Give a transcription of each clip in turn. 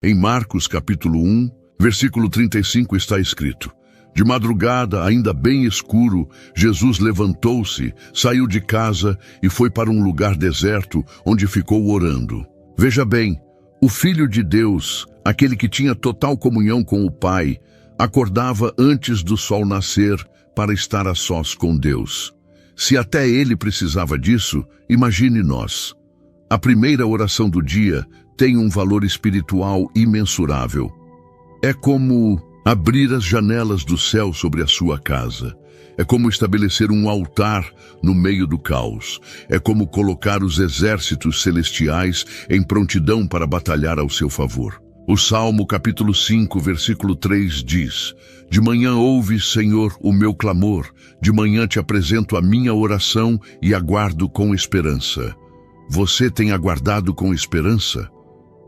Em Marcos capítulo 1, versículo 35 está escrito: de madrugada, ainda bem escuro, Jesus levantou-se, saiu de casa e foi para um lugar deserto, onde ficou orando. Veja bem, o Filho de Deus, aquele que tinha total comunhão com o Pai, acordava antes do sol nascer para estar a sós com Deus. Se até ele precisava disso, imagine nós. A primeira oração do dia tem um valor espiritual imensurável. É como abrir as janelas do céu sobre a sua casa. É como estabelecer um altar no meio do caos. É como colocar os exércitos celestiais em prontidão para batalhar ao seu favor. O Salmo capítulo 5, versículo 3 diz: de manhã ouves, Senhor, o meu clamor. De manhã te apresento a minha oração e aguardo com esperança. Você tem aguardado com esperança?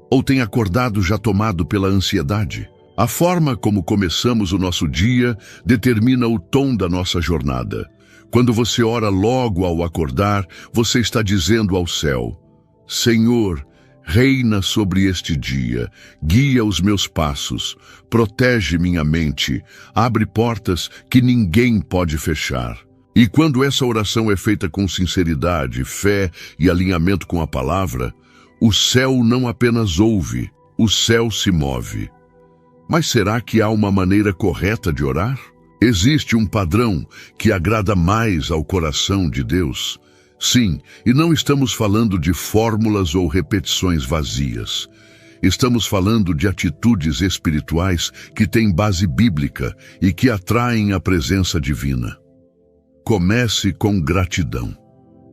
Ou tem acordado já tomado pela ansiedade? A forma como começamos o nosso dia determina o tom da nossa jornada. Quando você ora logo ao acordar, você está dizendo ao céu: Senhor, reina sobre este dia, guia os meus passos, protege minha mente, abre portas que ninguém pode fechar. E quando essa oração é feita com sinceridade, fé e alinhamento com a palavra, o céu não apenas ouve, o céu se move. Mas será que há uma maneira correta de orar? Existe um padrão que agrada mais ao coração de Deus? Sim, e não estamos falando de fórmulas ou repetições vazias. Estamos falando de atitudes espirituais que têm base bíblica e que atraem a presença divina. Comece com gratidão.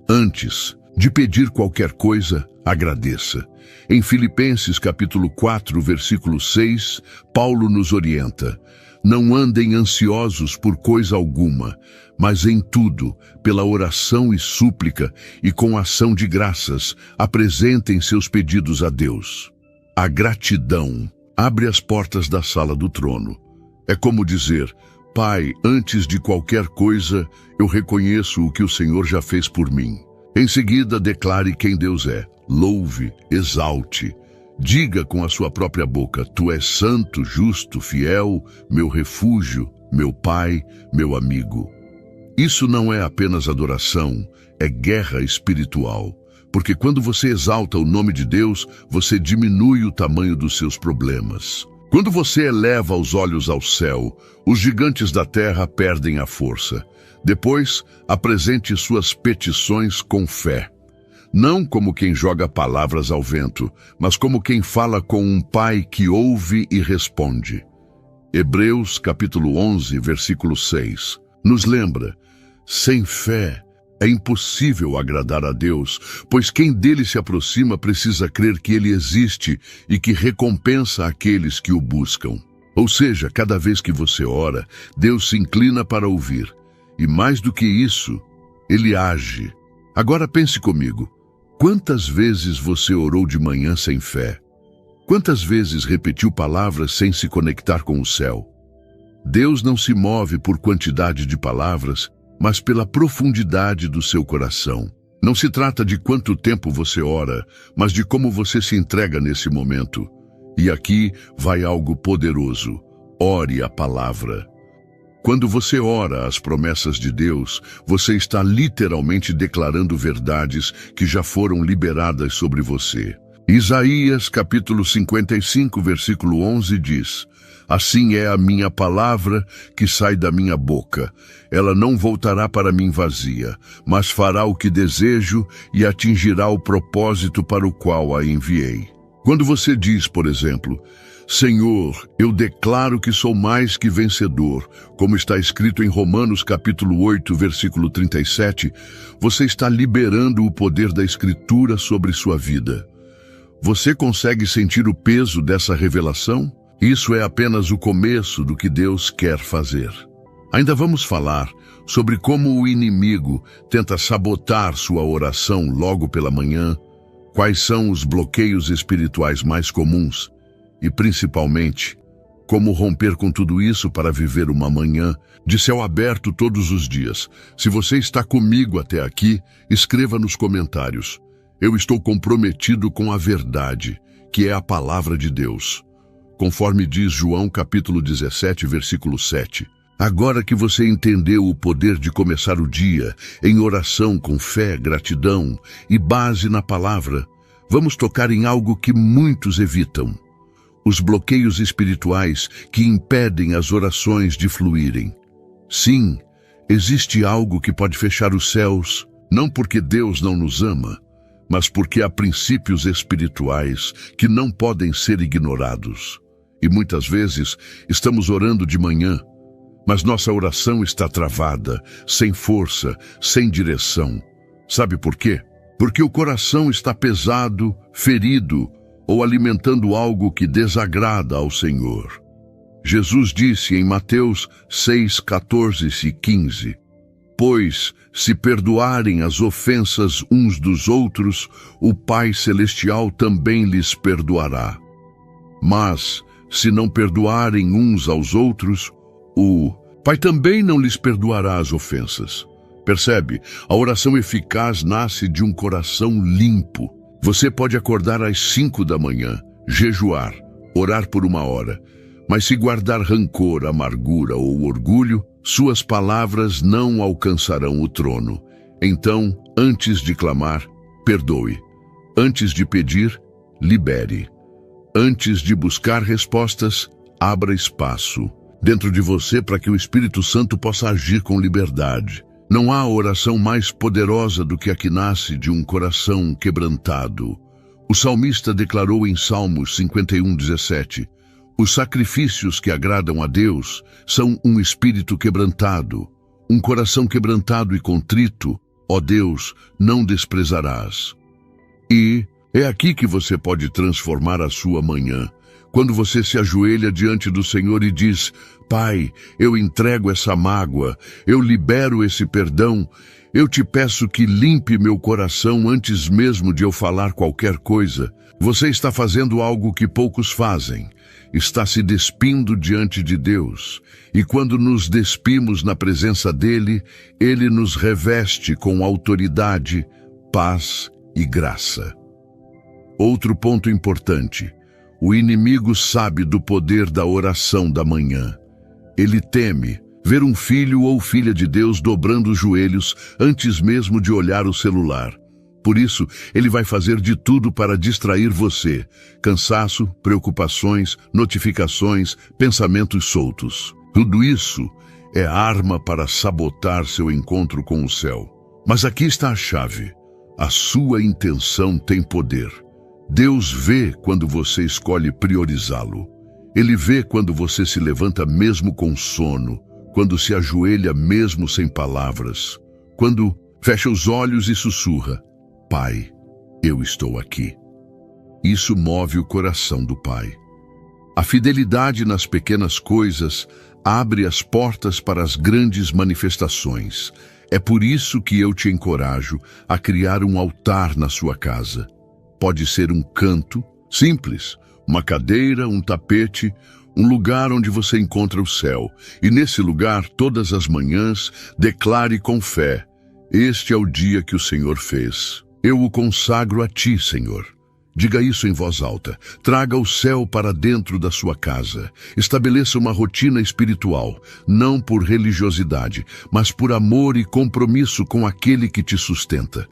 Antes de pedir qualquer coisa, agradeça. Em Filipenses capítulo 4, versículo 6, Paulo nos orienta: não andem ansiosos por coisa alguma, mas em tudo, pela oração e súplica e com ação de graças, apresentem seus pedidos a Deus. A gratidão abre as portas da sala do trono. É como dizer: Pai, antes de qualquer coisa, eu reconheço o que o Senhor já fez por mim. Em seguida, declare quem Deus é. Louve, exalte. Diga com a sua própria boca: tu és santo, justo, fiel, meu refúgio, meu Pai, meu amigo. Isso não é apenas adoração, é guerra espiritual. Porque quando você exalta o nome de Deus, você diminui o tamanho dos seus problemas. Quando você eleva os olhos ao céu, os gigantes da terra perdem a força. Depois, apresente suas petições com fé. Não como quem joga palavras ao vento, mas como quem fala com um pai que ouve e responde. Hebreus capítulo 11, versículo 6, nos lembra: sem fé é impossível agradar a Deus, pois quem dele se aproxima precisa crer que ele existe e que recompensa aqueles que o buscam. Ou seja, cada vez que você ora, Deus se inclina para ouvir. E mais do que isso, ele age. Agora pense comigo. Quantas vezes você orou de manhã sem fé? Quantas vezes repetiu palavras sem se conectar com o céu? Deus não se move por quantidade de palavras, mas pela profundidade do seu coração. Não se trata de quanto tempo você ora, mas de como você se entrega nesse momento. E aqui vai algo poderoso. Ore a palavra. Quando você ora as promessas de Deus, você está literalmente declarando verdades que já foram liberadas sobre você. Isaías capítulo 55, versículo 11 diz: assim é a minha palavra que sai da minha boca. Ela não voltará para mim vazia, mas fará o que desejo e atingirá o propósito para o qual a enviei. Quando você diz, por exemplo: Senhor, eu declaro que sou mais que vencedor, como está escrito em Romanos capítulo 8, versículo 37, você está liberando o poder da Escritura sobre sua vida. Você consegue sentir o peso dessa revelação? Isso é apenas o começo do que Deus quer fazer. Ainda vamos falar sobre como o inimigo tenta sabotar sua oração logo pela manhã, quais são os bloqueios espirituais mais comuns e, principalmente, como romper com tudo isso para viver uma manhã de céu aberto todos os dias. Se você está comigo até aqui, escreva nos comentários: eu estou comprometido com a verdade, que é a palavra de Deus. conforme diz João capítulo 17, versículo 7. Agora que você entendeu o poder de começar o dia em oração com fé, gratidão e base na palavra, vamos tocar em algo que muitos evitam: os bloqueios espirituais que impedem as orações de fluírem. Sim, existe algo que pode fechar os céus, não porque Deus não nos ama, mas porque há princípios espirituais que não podem ser ignorados. E muitas vezes estamos orando de manhã, mas nossa oração está travada, sem força, sem direção. Sabe por quê? Porque o coração está pesado, ferido ou alimentando algo que desagrada ao Senhor. Jesus disse em Mateus 6, 14 e 15: Pois, se perdoarem as ofensas uns dos outros, o Pai Celestial também lhes perdoará. Mas, se não perdoarem uns aos outros, o Pai também não lhes perdoará as ofensas. Percebe? A oração eficaz nasce de um coração limpo. Você pode acordar às 5 da manhã, jejuar, orar por 1 hora, mas se guardar rancor, amargura ou orgulho, suas palavras não alcançarão o trono. Então, antes de clamar, perdoe. Antes de pedir, libere. Antes de buscar respostas, abra espaço dentro de você para que o Espírito Santo possa agir com liberdade. Não há oração mais poderosa do que a que nasce de um coração quebrantado. O salmista declarou em Salmos 51:17: Os sacrifícios que agradam a Deus são um espírito quebrantado. Um coração quebrantado e contrito, ó Deus, não desprezarás. E é aqui que você pode transformar a sua manhã. Quando você se ajoelha diante do Senhor e diz: Pai, eu entrego essa mágoa, eu libero esse perdão, eu te peço que limpe meu coração antes mesmo de eu falar qualquer coisa. Você está fazendo algo que poucos fazem. Está se despindo diante de Deus. E quando nos despimos na presença dele, ele nos reveste com autoridade, paz e graça. Outro ponto importante: o inimigo sabe do poder da oração da manhã. Ele teme ver um filho ou filha de Deus dobrando os joelhos antes mesmo de olhar o celular. Por isso, ele vai fazer de tudo para distrair você. Cansaço, preocupações, notificações, pensamentos soltos. Tudo isso é arma para sabotar seu encontro com o céu. Mas aqui está a chave. A sua intenção tem poder. Deus vê quando você escolhe priorizá-lo. Ele vê quando você se levanta mesmo com sono, quando se ajoelha mesmo sem palavras, quando fecha os olhos e sussurra: Pai, eu estou aqui. Isso move o coração do Pai. A fidelidade nas pequenas coisas abre as portas para as grandes manifestações. É por isso que eu te encorajo a criar um altar na sua casa. Pode ser um canto simples, uma cadeira, um tapete, um lugar onde você encontra o céu. E nesse lugar, todas as manhãs, declare com fé: Este é o dia que o Senhor fez. Eu o consagro a ti, Senhor. Diga isso em voz alta. Traga o céu para dentro da sua casa. Estabeleça uma rotina espiritual, não por religiosidade, mas por amor e compromisso com aquele que te sustenta.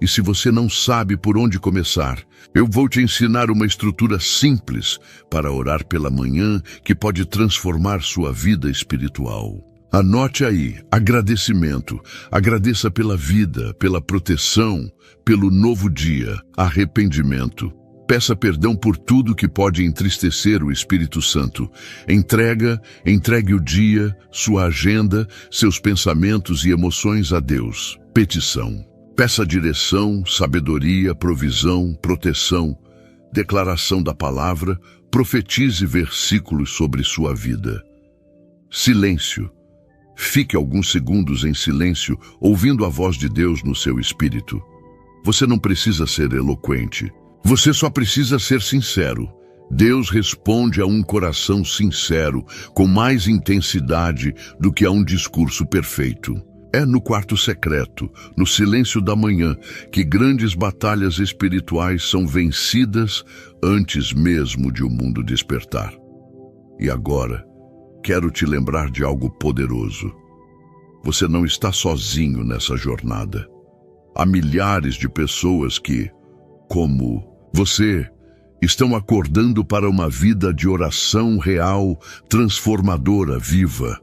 E se você não sabe por onde começar, eu vou te ensinar uma estrutura simples para orar pela manhã que pode transformar sua vida espiritual. Anote aí: agradecimento. Agradeça pela vida, pela proteção, pelo novo dia. Arrependimento. Peça perdão por tudo que pode entristecer o Espírito Santo. Entregue o dia, sua agenda, seus pensamentos e emoções a Deus. Petição. Peça direção, sabedoria, provisão, proteção, declaração da palavra, profetize versículos sobre sua vida. Silêncio. Fique alguns segundos em silêncio, ouvindo a voz de Deus no seu espírito. Você não precisa ser eloquente. Você só precisa ser sincero. Deus responde a um coração sincero, com mais intensidade do que a um discurso perfeito. É no quarto secreto, no silêncio da manhã, que grandes batalhas espirituais são vencidas antes mesmo de o mundo despertar. E agora, quero te lembrar de algo poderoso. Você não está sozinho nessa jornada. Há milhares de pessoas que, como você, estão acordando para uma vida de oração real, transformadora, viva.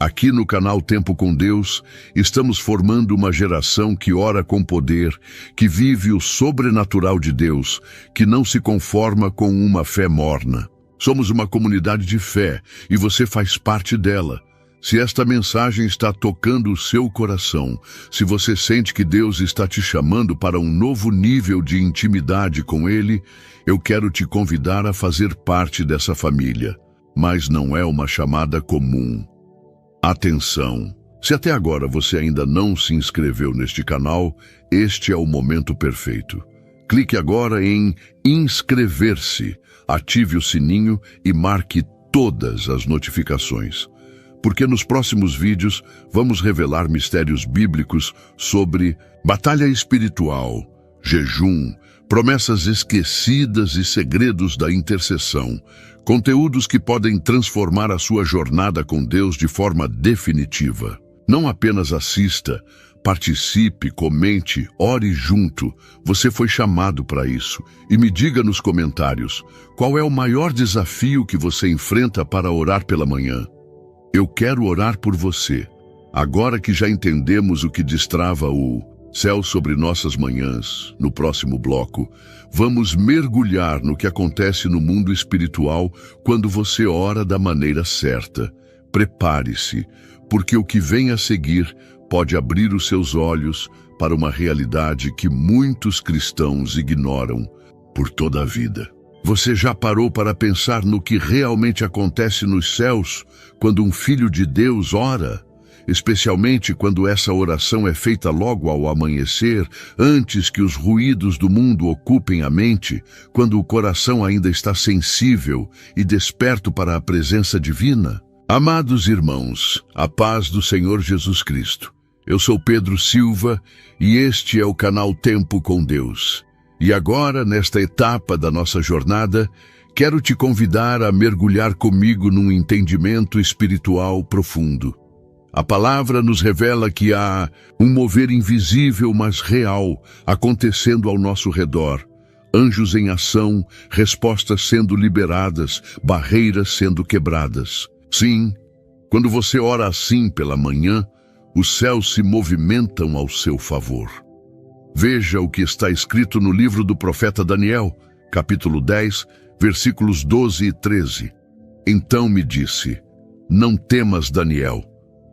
Aqui no canal Tempo com Deus, estamos formando uma geração que ora com poder, que vive o sobrenatural de Deus, que não se conforma com uma fé morna. Somos uma comunidade de fé e você faz parte dela. Se esta mensagem está tocando o seu coração, se você sente que Deus está te chamando para um novo nível de intimidade com Ele, eu quero te convidar a fazer parte dessa família. Mas não é uma chamada comum. Atenção! Se até agora você ainda não se inscreveu neste canal, este é o momento perfeito. Clique agora em inscrever-se, ative o sininho e marque todas as notificações. Porque nos próximos vídeos vamos revelar mistérios bíblicos sobre batalha espiritual, jejum, promessas esquecidas e segredos da intercessão, conteúdos que podem transformar a sua jornada com Deus de forma definitiva. Não apenas assista, participe, comente, ore junto. Você foi chamado para isso. E me diga nos comentários, qual é o maior desafio que você enfrenta para orar pela manhã? Eu quero orar por você. Agora que já entendemos o que destrava o céu sobre nossas manhãs, no próximo bloco, vamos mergulhar no que acontece no mundo espiritual quando você ora da maneira certa. Prepare-se, porque o que vem a seguir pode abrir os seus olhos para uma realidade que muitos cristãos ignoram por toda a vida. Você já parou para pensar no que realmente acontece nos céus quando um filho de Deus ora? Especialmente quando essa oração é feita logo ao amanhecer, antes que os ruídos do mundo ocupem a mente, quando o coração ainda está sensível e desperto para a presença divina? Amados irmãos, a paz do Senhor Jesus Cristo. Eu sou Pedro Silva e este é o canal Tempo com Deus. E agora, nesta etapa da nossa jornada, quero te convidar a mergulhar comigo num entendimento espiritual profundo. A palavra nos revela que há um mover invisível, mas real, acontecendo ao nosso redor. Anjos em ação, respostas sendo liberadas, barreiras sendo quebradas. Sim, quando você ora assim pela manhã, os céus se movimentam ao seu favor. Veja o que está escrito no livro do profeta Daniel, capítulo 10, versículos 12 e 13. Então me disse, não temas, Daniel,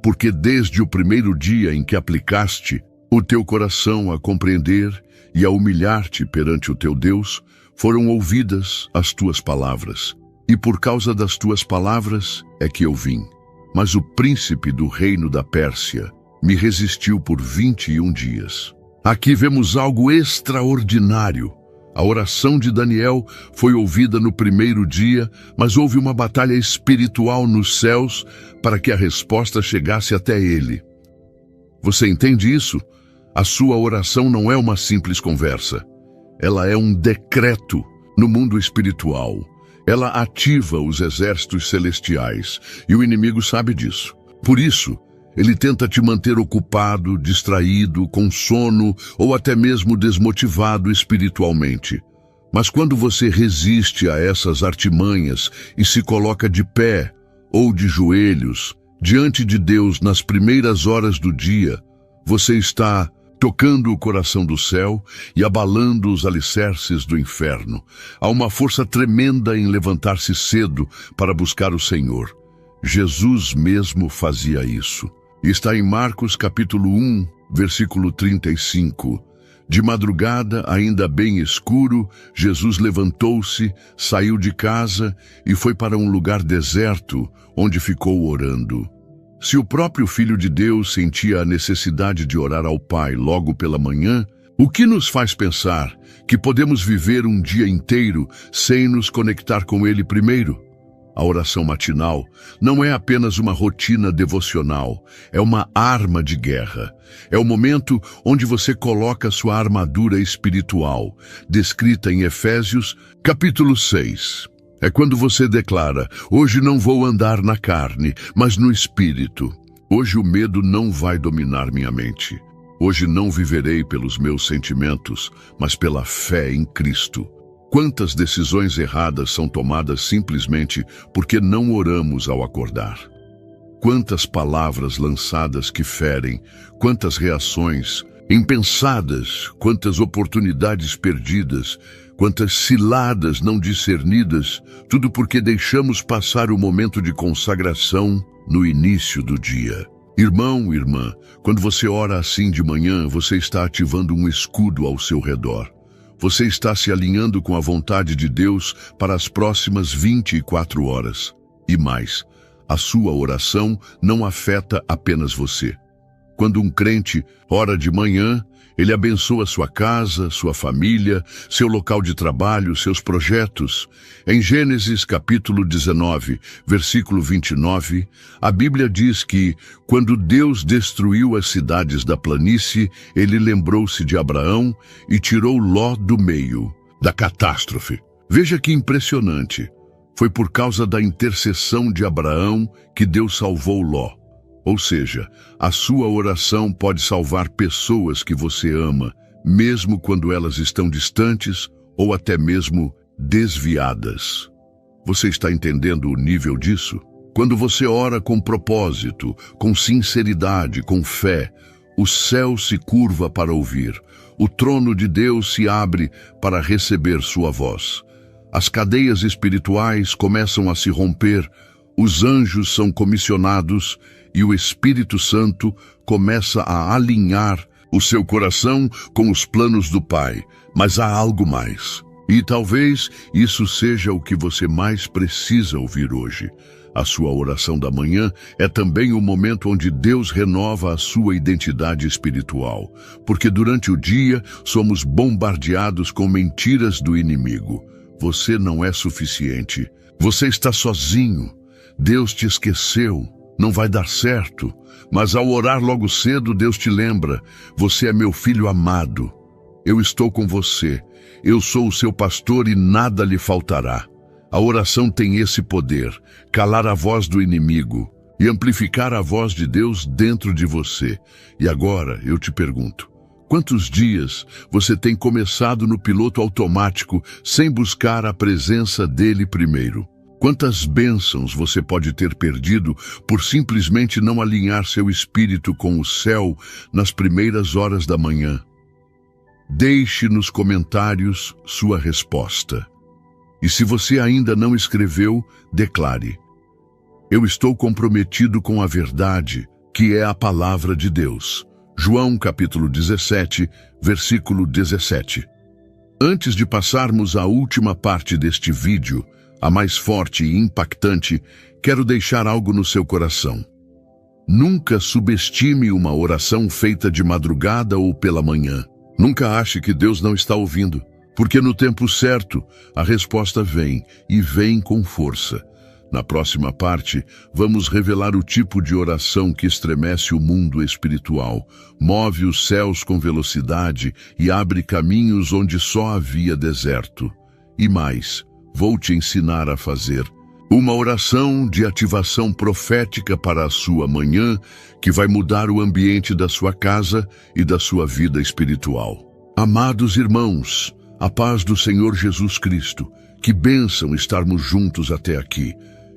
porque desde o primeiro dia em que aplicaste o teu coração a compreender e a humilhar-te perante o teu Deus, foram ouvidas as tuas palavras. E por causa das tuas palavras é que eu vim. Mas o príncipe do reino da Pérsia me resistiu por 21 dias. Aqui vemos algo extraordinário. A oração de Daniel foi ouvida no primeiro dia, mas houve uma batalha espiritual nos céus para que a resposta chegasse até ele. Você entende isso? A sua oração não é uma simples conversa. Ela é um decreto no mundo espiritual. Ela ativa os exércitos celestiais e o inimigo sabe disso. Por isso, ele tenta te manter ocupado, distraído, com sono ou até mesmo desmotivado espiritualmente. Mas quando você resiste a essas artimanhas e se coloca de pé ou de joelhos diante de Deus nas primeiras horas do dia, você está tocando o coração do céu e abalando os alicerces do inferno. Há uma força tremenda em levantar-se cedo para buscar o Senhor. Jesus mesmo fazia isso. Está em Marcos capítulo 1, versículo 35. De madrugada, ainda bem escuro, Jesus levantou-se, saiu de casa e foi para um lugar deserto, onde ficou orando. Se o próprio Filho de Deus sentia a necessidade de orar ao Pai logo pela manhã, o que nos faz pensar que podemos viver um dia inteiro sem nos conectar com Ele primeiro? A oração matinal não é apenas uma rotina devocional, é uma arma de guerra. É o momento onde você coloca sua armadura espiritual, descrita em Efésios, capítulo 6. É quando você declara: hoje não vou andar na carne, mas no Espírito. Hoje o medo não vai dominar minha mente. Hoje não viverei pelos meus sentimentos, mas pela fé em Cristo. Quantas decisões erradas são tomadas simplesmente porque não oramos ao acordar? Quantas palavras lançadas que ferem, quantas reações impensadas, quantas oportunidades perdidas, quantas ciladas não discernidas, tudo porque deixamos passar o momento de consagração no início do dia. Irmão, irmã, quando você ora assim de manhã, você está ativando um escudo ao seu redor. Você está se alinhando com a vontade de Deus para as próximas 24 horas. E mais, a sua oração não afeta apenas você. Quando um crente ora de manhã, ele abençoa sua casa, sua família, seu local de trabalho, seus projetos. Em Gênesis capítulo 19, versículo 29, a Bíblia diz que, quando Deus destruiu as cidades da planície, ele lembrou-se de Abraão e tirou Ló do meio da catástrofe. Veja que impressionante. Foi por causa da intercessão de Abraão que Deus salvou Ló. Ou seja, a sua oração pode salvar pessoas que você ama, mesmo quando elas estão distantes ou até mesmo desviadas. Você está entendendo o nível disso? Quando você ora com propósito, com sinceridade, com fé, o céu se curva para ouvir. O trono de Deus se abre para receber sua voz. As cadeias espirituais começam a se romper, os anjos são comissionados e o Espírito Santo começa a alinhar o seu coração com os planos do Pai. Mas há algo mais. E talvez isso seja o que você mais precisa ouvir hoje. A sua oração da manhã é também o momento onde Deus renova a sua identidade espiritual. Porque durante o dia somos bombardeados com mentiras do inimigo. Você não é suficiente. Você está sozinho. Deus te esqueceu. Não vai dar certo. Mas ao orar logo cedo, Deus te lembra: você é meu filho amado. Eu estou com você. Eu sou o seu pastor e nada lhe faltará. A oração tem esse poder: calar a voz do inimigo e amplificar a voz de Deus dentro de você. E agora eu te pergunto: quantos dias você tem começado no piloto automático sem buscar a presença dele primeiro? Quantas bênçãos você pode ter perdido por simplesmente não alinhar seu espírito com o céu nas primeiras horas da manhã? Deixe nos comentários sua resposta. E se você ainda não escreveu, declare: eu estou comprometido com a verdade, que é a palavra de Deus. João capítulo 17, versículo 17. Antes de passarmos à última parte deste vídeo, a mais forte e impactante, quero deixar algo no seu coração. Nunca subestime uma oração feita de madrugada ou pela manhã. Nunca ache que Deus não está ouvindo, porque no tempo certo a resposta vem, e vem com força. Na próxima parte, vamos revelar o tipo de oração que estremece o mundo espiritual, move os céus com velocidade e abre caminhos onde só havia deserto. E mais, vou te ensinar a fazer uma oração de ativação profética para a sua manhã, que vai mudar o ambiente da sua casa e da sua vida espiritual. Amados irmãos, a paz do Senhor Jesus Cristo, que bênção estarmos juntos até aqui.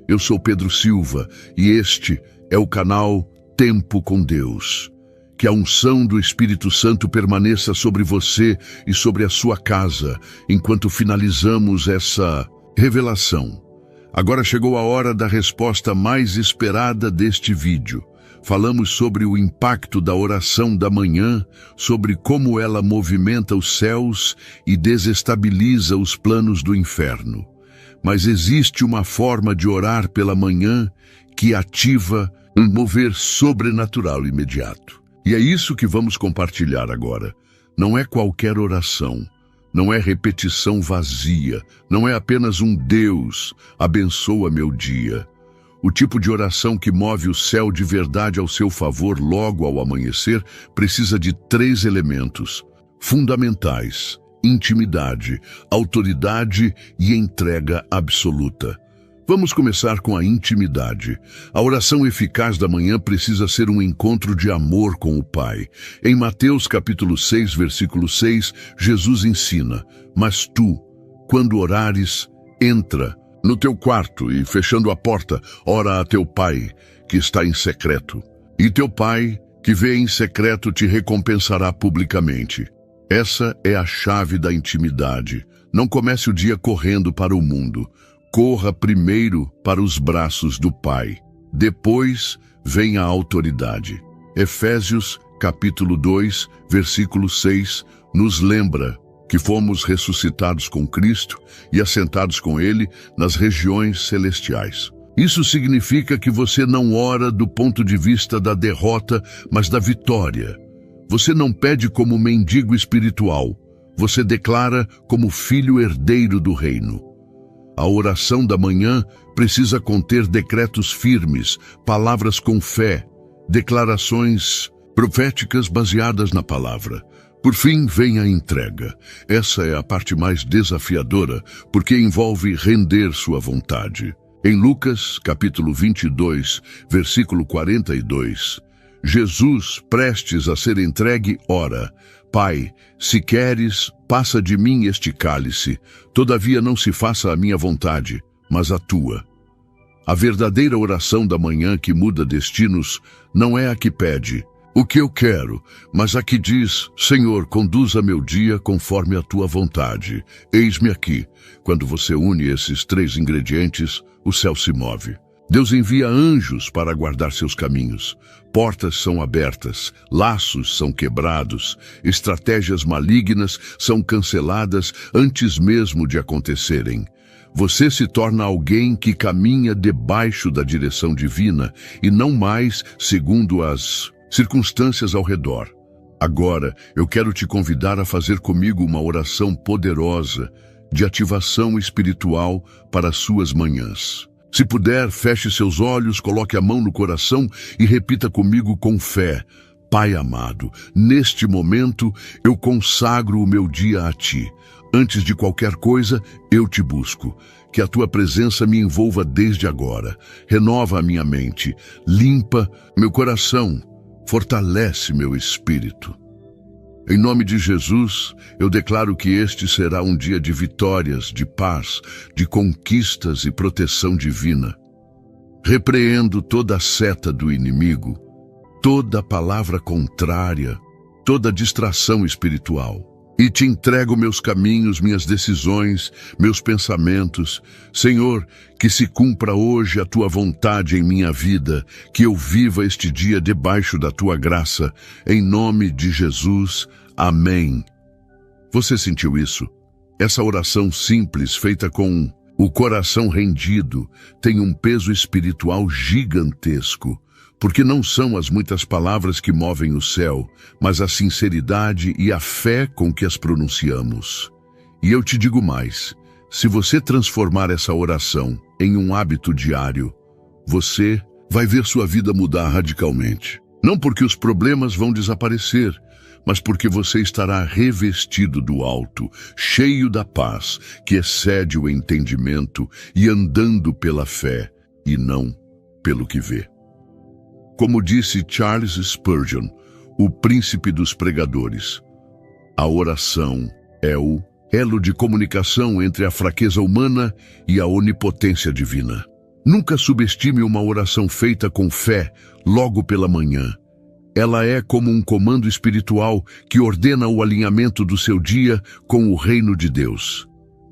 Eu sou Pedro Silva e este é o canal Tempo com Deus. Que a unção do Espírito Santo permaneça sobre você e sobre a sua casa, enquanto finalizamos essa revelação. Agora chegou a hora da resposta mais esperada deste vídeo. Falamos sobre o impacto da oração da manhã, sobre como ela movimenta os céus e desestabiliza os planos do inferno. Mas existe uma forma de orar pela manhã que ativa um mover sobrenatural imediato. E é isso que vamos compartilhar agora. Não é qualquer oração. Não é repetição vazia, não é apenas um Deus, abençoa meu dia. O tipo de oração que move o céu de verdade ao seu favor logo ao amanhecer precisa de 3 elementos fundamentais. intimidade, autoridade e entrega absoluta. Vamos começar com a intimidade. A oração eficaz da manhã precisa ser um encontro de amor com o Pai. Em Mateus capítulo 6, versículo 6, Jesus ensina: "Mas tu, quando orares, entra no teu quarto e, fechando a porta, ora a teu Pai, que está em secreto. E teu Pai, que vê em secreto, te recompensará publicamente." Essa é a chave da intimidade. Não comece o dia correndo para o mundo. Corra primeiro para os braços do Pai. Depois vem a autoridade. Efésios, capítulo 2, versículo 6, nos lembra que fomos ressuscitados com Cristo e assentados com Ele nas regiões celestiais. Isso significa que você não ora do ponto de vista da derrota, mas da vitória. Você não pede como mendigo espiritual. Você declara como filho herdeiro do reino. A oração da manhã precisa conter decretos firmes, palavras com fé, declarações proféticas baseadas na palavra. Por fim, vem a entrega. Essa é a parte mais desafiadora, porque envolve render sua vontade. Em Lucas, capítulo 22, versículo 42, Jesus, prestes a ser entregue, ora: "Pai, se queres, passa de mim este cálice, todavia não se faça a minha vontade, mas a tua." A verdadeira oração da manhã que muda destinos não é a que pede "o que eu quero", mas a que diz: "Senhor, conduza meu dia conforme a tua vontade. Eis-me aqui." Quando você une esses três ingredientes, o céu se move. Deus envia anjos para guardar seus caminhos. Portas são abertas, laços são quebrados, estratégias malignas são canceladas antes mesmo de acontecerem. Você se torna alguém que caminha debaixo da direção divina e não mais segundo as circunstâncias ao redor. Agora, eu quero te convidar a fazer comigo uma oração poderosa de ativação espiritual para as suas manhãs. Se puder, feche seus olhos, coloque a mão no coração e repita comigo com fé: "Pai amado, neste momento eu consagro o meu dia a Ti. Antes de qualquer coisa, eu te busco. Que a Tua presença me envolva desde agora. Renova a minha mente, limpa meu coração, fortalece meu espírito." Em nome de Jesus, eu declaro que este será um dia de vitórias, de paz, de conquistas e proteção divina. Repreendo toda a seta do inimigo, toda palavra contrária, toda distração espiritual. E te entrego meus caminhos, minhas decisões, meus pensamentos. Senhor, que se cumpra hoje a Tua vontade em minha vida, que eu viva este dia debaixo da Tua graça. Em nome de Jesus, amém. Você sentiu isso? Essa oração simples, feita com o coração rendido, tem um peso espiritual gigantesco. Porque não são as muitas palavras que movem o céu, mas a sinceridade e a fé com que as pronunciamos. E eu te digo mais: se você transformar essa oração em um hábito diário, você vai ver sua vida mudar radicalmente. Não porque os problemas vão desaparecer, mas porque você estará revestido do alto, cheio da paz, que excede o entendimento e andando pela fé e não pelo que vê. Como disse Charles Spurgeon, o príncipe dos pregadores, a oração é o elo de comunicação entre a fraqueza humana e a onipotência divina. Nunca subestime uma oração feita com fé logo pela manhã. Ela é como um comando espiritual que ordena o alinhamento do seu dia com o reino de Deus.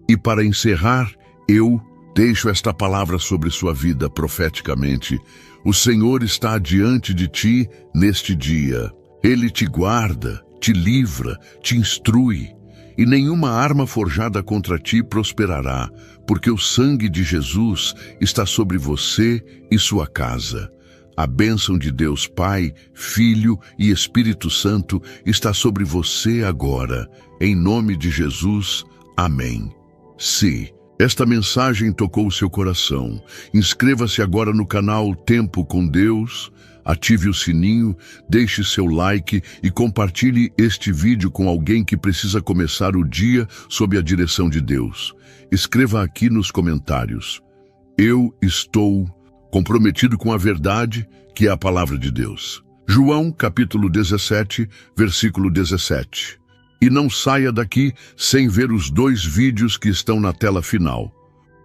E para encerrar, eu deixo esta palavra sobre sua vida profeticamente. O Senhor está diante de ti neste dia. Ele te guarda, te livra, te instrui, e nenhuma arma forjada contra ti prosperará, porque o sangue de Jesus está sobre você e sua casa. A bênção de Deus Pai, Filho e Espírito Santo está sobre você agora. Em nome de Jesus, amém. Se Esta mensagem tocou o seu coração. Inscreva-se agora no canal Tempo com Deus, ative o sininho, deixe seu like e compartilhe este vídeo com alguém que precisa começar o dia sob a direção de Deus. Escreva aqui nos comentários: eu estou comprometido com a verdade, que é a palavra de Deus. João, capítulo 17, versículo 17. E não saia daqui sem ver os 2 vídeos que estão na tela final.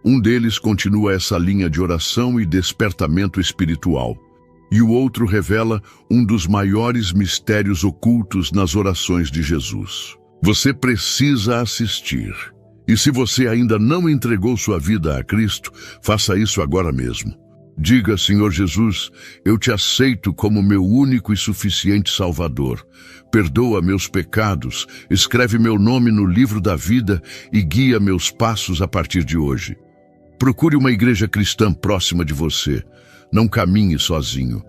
Um deles continua essa linha de oração e despertamento espiritual. E o outro revela um dos maiores mistérios ocultos nas orações de Jesus. Você precisa assistir. E se você ainda não entregou sua vida a Cristo, faça isso agora mesmo. Diga: Senhor Jesus, eu te aceito como meu único e suficiente Salvador. Perdoa meus pecados, escreve meu nome no livro da vida e guia meus passos a partir de hoje. Procure uma igreja cristã próxima de você. Não caminhe sozinho.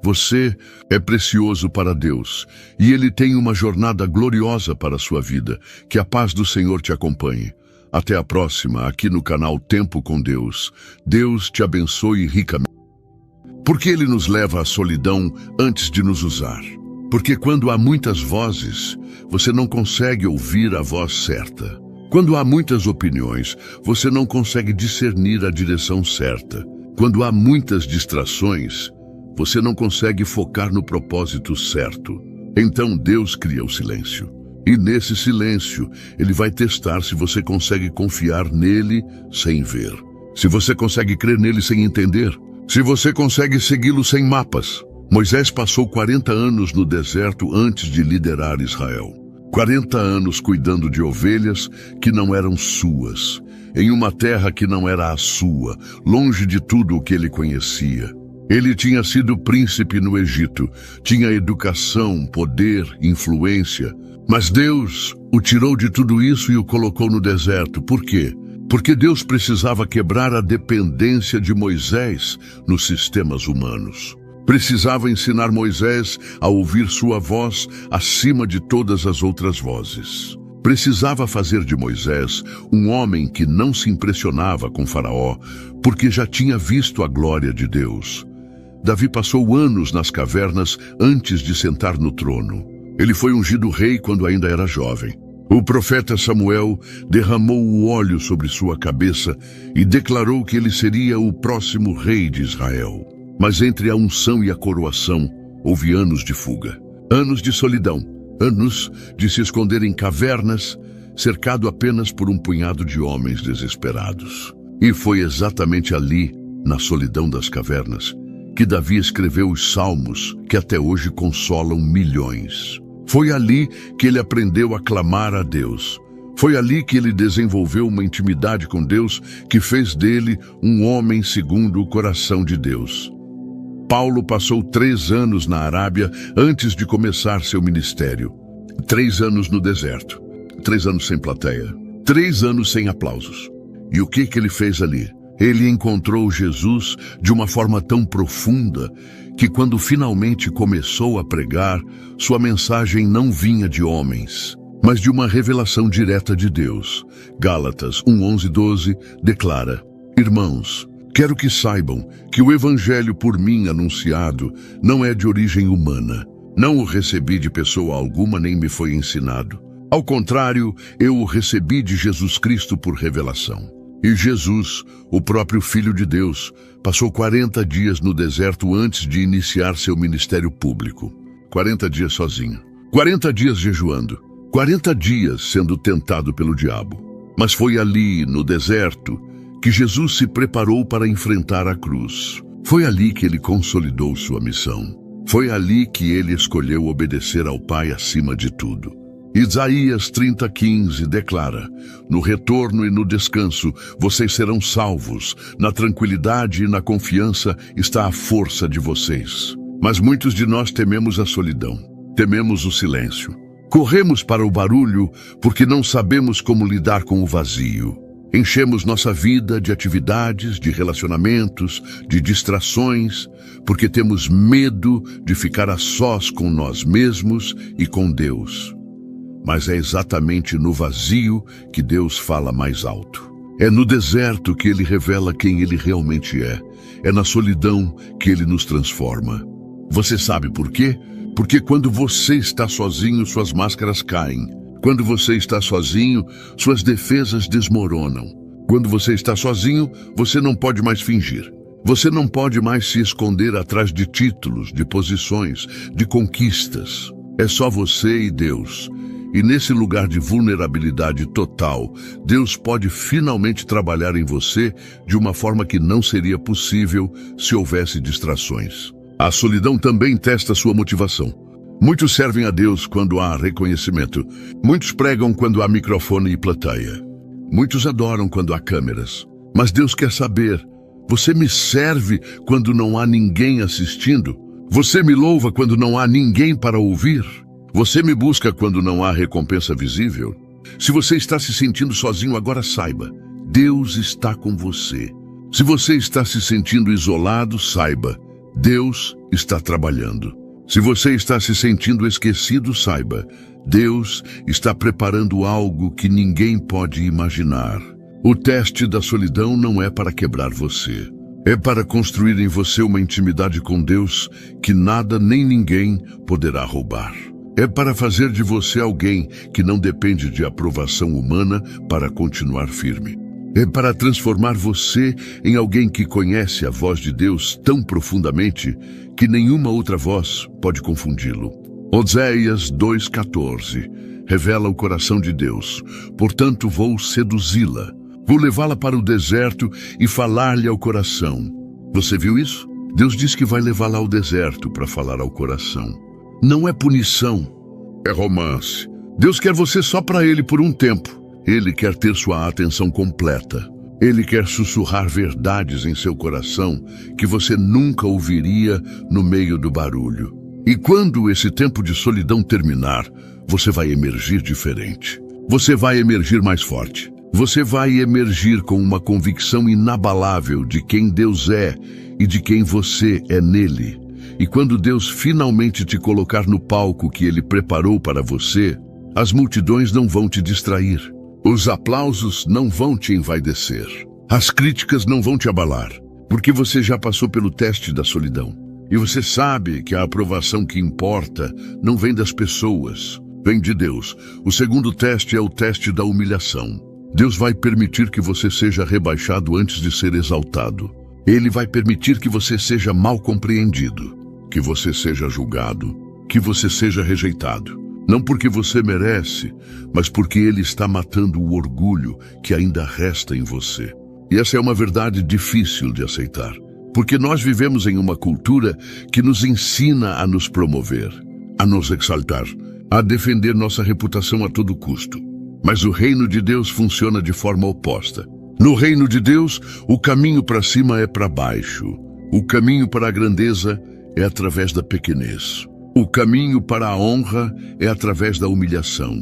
Você é precioso para Deus e Ele tem uma jornada gloriosa para a sua vida. Que a paz do Senhor te acompanhe. Até a próxima, aqui no canal Tempo com Deus. Deus te abençoe ricamente. Por que Ele nos leva à solidão antes de nos usar? Porque quando há muitas vozes, você não consegue ouvir a voz certa. Quando há muitas opiniões, você não consegue discernir a direção certa. Quando há muitas distrações, você não consegue focar no propósito certo. Então Deus cria o silêncio. E nesse silêncio, Ele vai testar se você consegue confiar nele sem ver. Se você consegue crer nele sem entender. Se você consegue segui-lo sem mapas. Moisés passou 40 anos no deserto antes de liderar Israel. 40 anos cuidando de ovelhas que não eram suas, em uma terra que não era a sua, longe de tudo o que ele conhecia. Ele tinha sido príncipe no Egito, tinha educação, poder, influência. Mas Deus o tirou de tudo isso e o colocou no deserto. Por quê? Porque Deus precisava quebrar a dependência de Moisés nos sistemas humanos. Precisava ensinar Moisés a ouvir sua voz acima de todas as outras vozes. Precisava fazer de Moisés um homem que não se impressionava com Faraó, porque já tinha visto a glória de Deus. Davi passou anos nas cavernas antes de sentar no trono. Ele foi ungido rei quando ainda era jovem. O profeta Samuel derramou o óleo sobre sua cabeça e declarou que ele seria o próximo rei de Israel. Mas entre a unção e a coroação, houve anos de fuga, anos de solidão, anos de se esconder em cavernas, cercado apenas por um punhado de homens desesperados. E foi exatamente ali, na solidão das cavernas, que Davi escreveu os salmos que até hoje consolam milhões. Foi ali que ele aprendeu a clamar a Deus. Foi ali que ele desenvolveu uma intimidade com Deus que fez dele um homem segundo o coração de Deus. Paulo passou 3 anos na Arábia antes de começar seu ministério. 3 anos no deserto, 3 anos sem plateia, 3 anos sem aplausos. E o que ele fez ali? Ele encontrou Jesus de uma forma tão profunda que quando finalmente começou a pregar, sua mensagem não vinha de homens, mas de uma revelação direta de Deus. Gálatas 1:11-12 declara: Irmãos, quero que saibam que o evangelho por mim anunciado não é de origem humana. Não o recebi de pessoa alguma, nem me foi ensinado. Ao contrário, eu o recebi de Jesus Cristo por revelação. E Jesus, o próprio Filho de Deus, passou 40 dias no deserto antes de iniciar seu ministério público. 40 dias sozinho. 40 dias jejuando. 40 dias sendo tentado pelo diabo. Mas foi ali, no deserto, que Jesus se preparou para enfrentar a cruz. Foi ali que ele consolidou sua missão. Foi ali que ele escolheu obedecer ao Pai acima de tudo. Isaías 30:15 declara: no retorno e no descanso vocês serão salvos, na tranquilidade e na confiança está a força de vocês. Mas muitos de nós tememos a solidão, tememos o silêncio. Corremos para o barulho porque não sabemos como lidar com o vazio. Enchemos nossa vida de atividades, de relacionamentos, de distrações, porque temos medo de ficar a sós com nós mesmos e com Deus. Mas é exatamente no vazio que Deus fala mais alto. É no deserto que ele revela quem ele realmente é. É na solidão que ele nos transforma. Você sabe por quê? Porque quando você está sozinho, suas máscaras caem. Quando você está sozinho, suas defesas desmoronam. Quando você está sozinho, você não pode mais fingir. Você não pode mais se esconder atrás de títulos, de posições, de conquistas. É só você e Deus. E nesse lugar de vulnerabilidade total, Deus pode finalmente trabalhar em você de uma forma que não seria possível se houvesse distrações. A solidão também testa sua motivação. Muitos servem a Deus quando há reconhecimento. Muitos pregam quando há microfone e plateia. Muitos adoram quando há câmeras. Mas Deus quer saber: você me serve quando não há ninguém assistindo? Você me louva quando não há ninguém para ouvir? Você me busca quando não há recompensa visível? Se você está se sentindo sozinho, agora saiba: Deus está com você. Se você está se sentindo isolado, saiba: Deus está trabalhando. Se você está se sentindo esquecido, saiba: Deus está preparando algo que ninguém pode imaginar. O teste da solidão não é para quebrar você. É para construir em você uma intimidade com Deus que nada nem ninguém poderá roubar. É para fazer de você alguém que não depende de aprovação humana para continuar firme. É para transformar você em alguém que conhece a voz de Deus tão profundamente que nenhuma outra voz pode confundi-lo. Oséias 2,14 revela o coração de Deus. Portanto, vou seduzi-la. Vou levá-la para o deserto e falar-lhe ao coração. Você viu isso? Deus diz que vai levá-la ao deserto para falar ao coração. Não é punição, é romance. Deus quer você só para Ele por um tempo. Ele quer ter sua atenção completa. Ele quer sussurrar verdades em seu coração que você nunca ouviria no meio do barulho. E quando esse tempo de solidão terminar, você vai emergir diferente. Você vai emergir mais forte. Você vai emergir com uma convicção inabalável de quem Deus é e de quem você é nele. E quando Deus finalmente te colocar no palco que Ele preparou para você, as multidões não vão te distrair. Os aplausos não vão te envaidecer. As críticas não vão te abalar, porque você já passou pelo teste da solidão. E você sabe que a aprovação que importa não vem das pessoas, vem de Deus. O segundo teste é o teste da humilhação. Deus vai permitir que você seja rebaixado antes de ser exaltado. Ele vai permitir que você seja mal compreendido, que você seja julgado, que você seja rejeitado. Não porque você merece, mas porque Ele está matando o orgulho que ainda resta em você. E essa é uma verdade difícil de aceitar, porque nós vivemos em uma cultura que nos ensina a nos promover, a nos exaltar, a defender nossa reputação a todo custo. Mas o reino de Deus funciona de forma oposta. No reino de Deus, o caminho para cima é para baixo. O caminho para a grandeza é através da pequenez. O caminho para a honra é através da humilhação.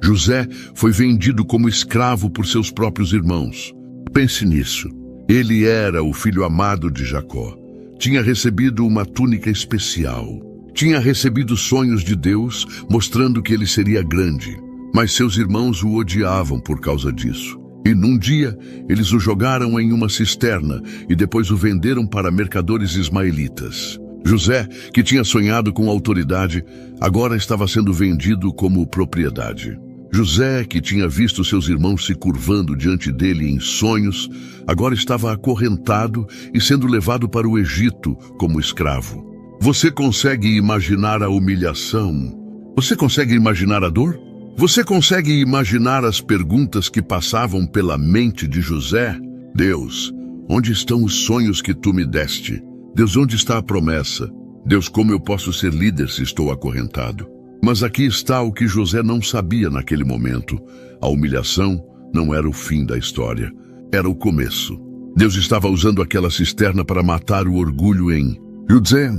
José foi vendido como escravo por seus próprios irmãos. Pense nisso. Ele era o filho amado de Jacó. Tinha recebido uma túnica especial. Tinha recebido sonhos de Deus, mostrando que ele seria grande. Mas seus irmãos o odiavam por causa disso. E num dia, eles o jogaram em uma cisterna e depois o venderam para mercadores ismaelitas. José, que tinha sonhado com autoridade, agora estava sendo vendido como propriedade. José, que tinha visto seus irmãos se curvando diante dele em sonhos, agora estava acorrentado e sendo levado para o Egito como escravo. Você consegue imaginar a humilhação? Você consegue imaginar a dor? Você consegue imaginar as perguntas que passavam pela mente de José? Deus, onde estão os sonhos que tu me deste? Deus, onde está a promessa? Deus, como eu posso ser líder se estou acorrentado? Mas aqui está o que José não sabia naquele momento. A humilhação não era o fim da história, era o começo. Deus estava usando aquela cisterna para matar o orgulho em José.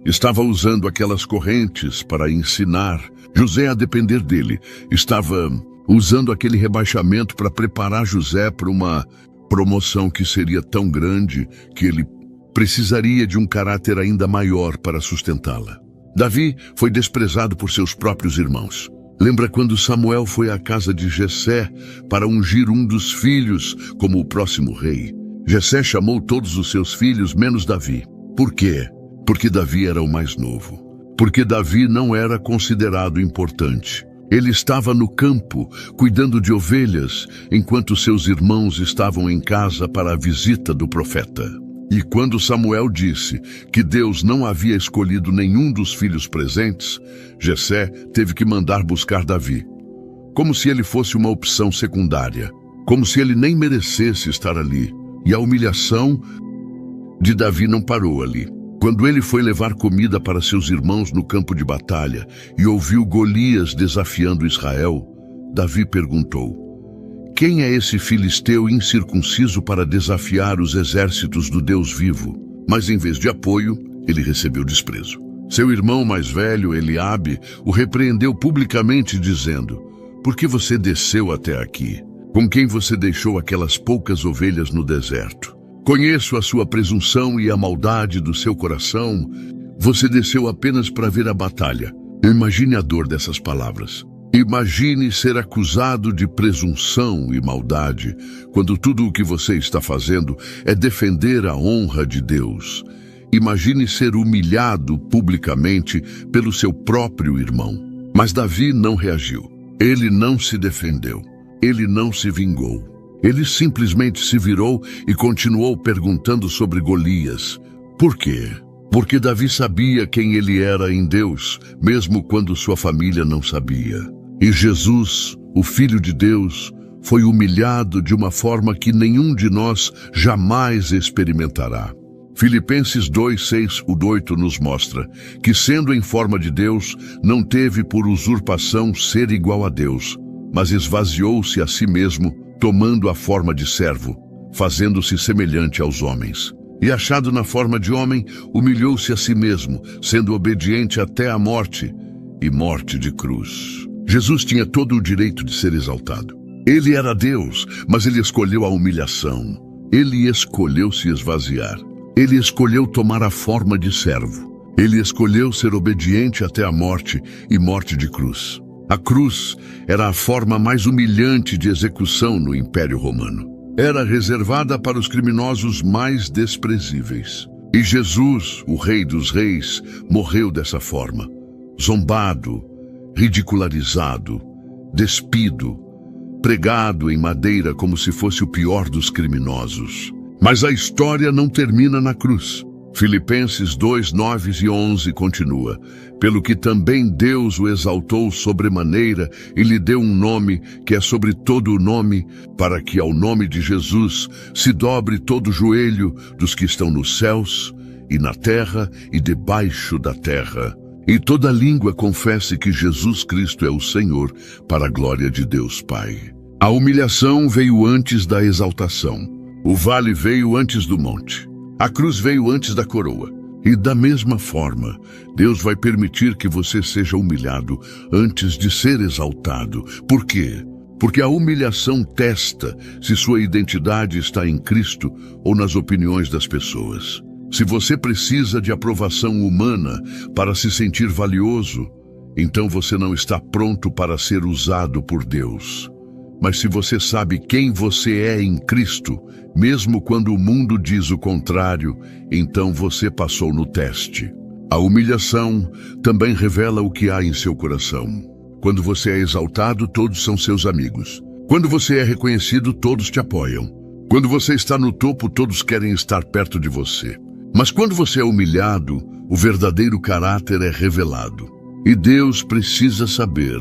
Estava usando aquelas correntes para ensinar José a depender dele. Estava usando aquele rebaixamento para preparar José para uma promoção que seria tão grande que ele precisaria de um caráter ainda maior para sustentá-la. Davi foi desprezado por seus próprios irmãos. Lembra quando Samuel foi à casa de Jessé para ungir um dos filhos como o próximo rei? Jessé chamou todos os seus filhos, menos Davi. Por quê? Porque Davi era o mais novo. Porque Davi não era considerado importante. Ele estava no campo, cuidando de ovelhas, enquanto seus irmãos estavam em casa para a visita do profeta. E quando Samuel disse que Deus não havia escolhido nenhum dos filhos presentes, Jessé teve que mandar buscar Davi, como se ele fosse uma opção secundária, como se ele nem merecesse estar ali. E a humilhação de Davi não parou ali. Quando ele foi levar comida para seus irmãos no campo de batalha e ouviu Golias desafiando Israel, Davi perguntou: quem é esse filisteu incircunciso para desafiar os exércitos do Deus vivo? Mas em vez de apoio, ele recebeu desprezo. Seu irmão mais velho, Eliabe, o repreendeu publicamente, dizendo: por que você desceu até aqui? Com quem você deixou aquelas poucas ovelhas no deserto? Conheço a sua presunção e a maldade do seu coração. Você desceu apenas para ver a batalha. Imagine a dor dessas palavras. Imagine ser acusado de presunção e maldade, quando tudo o que você está fazendo é defender a honra de Deus. Imagine ser humilhado publicamente pelo seu próprio irmão. Mas Davi não reagiu. Ele não se defendeu. Ele não se vingou. Ele simplesmente se virou e continuou perguntando sobre Golias. Por quê? Porque Davi sabia quem ele era em Deus, mesmo quando sua família não sabia. E Jesus, o Filho de Deus, foi humilhado de uma forma que nenhum de nós jamais experimentará. Filipenses 2:6-8 nos mostra que, sendo em forma de Deus, não teve por usurpação ser igual a Deus, mas esvaziou-se a si mesmo, tomando a forma de servo, fazendo-se semelhante aos homens. E achado na forma de homem, humilhou-se a si mesmo, sendo obediente até a morte, e morte de cruz. Jesus tinha todo o direito de ser exaltado. Ele era Deus, mas ele escolheu a humilhação. Ele escolheu se esvaziar. Ele escolheu tomar a forma de servo. Ele escolheu ser obediente até a morte e morte de cruz. A cruz era a forma mais humilhante de execução no Império Romano. Era reservada para os criminosos mais desprezíveis. E Jesus, o Rei dos Reis, morreu dessa forma. Zombado, ridicularizado, despido, pregado em madeira como se fosse o pior dos criminosos. Mas a história não termina na cruz. Filipenses 2:9-11 continua: pelo que também Deus o exaltou sobremaneira e lhe deu um nome que é sobre todo o nome, para que ao nome de Jesus se dobre todo o joelho dos que estão nos céus e na terra e debaixo da terra, e toda língua confesse que Jesus Cristo é o Senhor, para a glória de Deus Pai. A humilhação veio antes da exaltação. O vale veio antes do monte. A cruz veio antes da coroa. E da mesma forma, Deus vai permitir que você seja humilhado antes de ser exaltado. Por quê? Porque a humilhação testa se sua identidade está em Cristo ou nas opiniões das pessoas. Se você precisa de aprovação humana para se sentir valioso, então você não está pronto para ser usado por Deus. Mas se você sabe quem você é em Cristo, mesmo quando o mundo diz o contrário, então você passou no teste. A humilhação também revela o que há em seu coração. Quando você é exaltado, todos são seus amigos. Quando você é reconhecido, todos te apoiam. Quando você está no topo, todos querem estar perto de você. Mas quando você é humilhado, o verdadeiro caráter é revelado. E Deus precisa saber: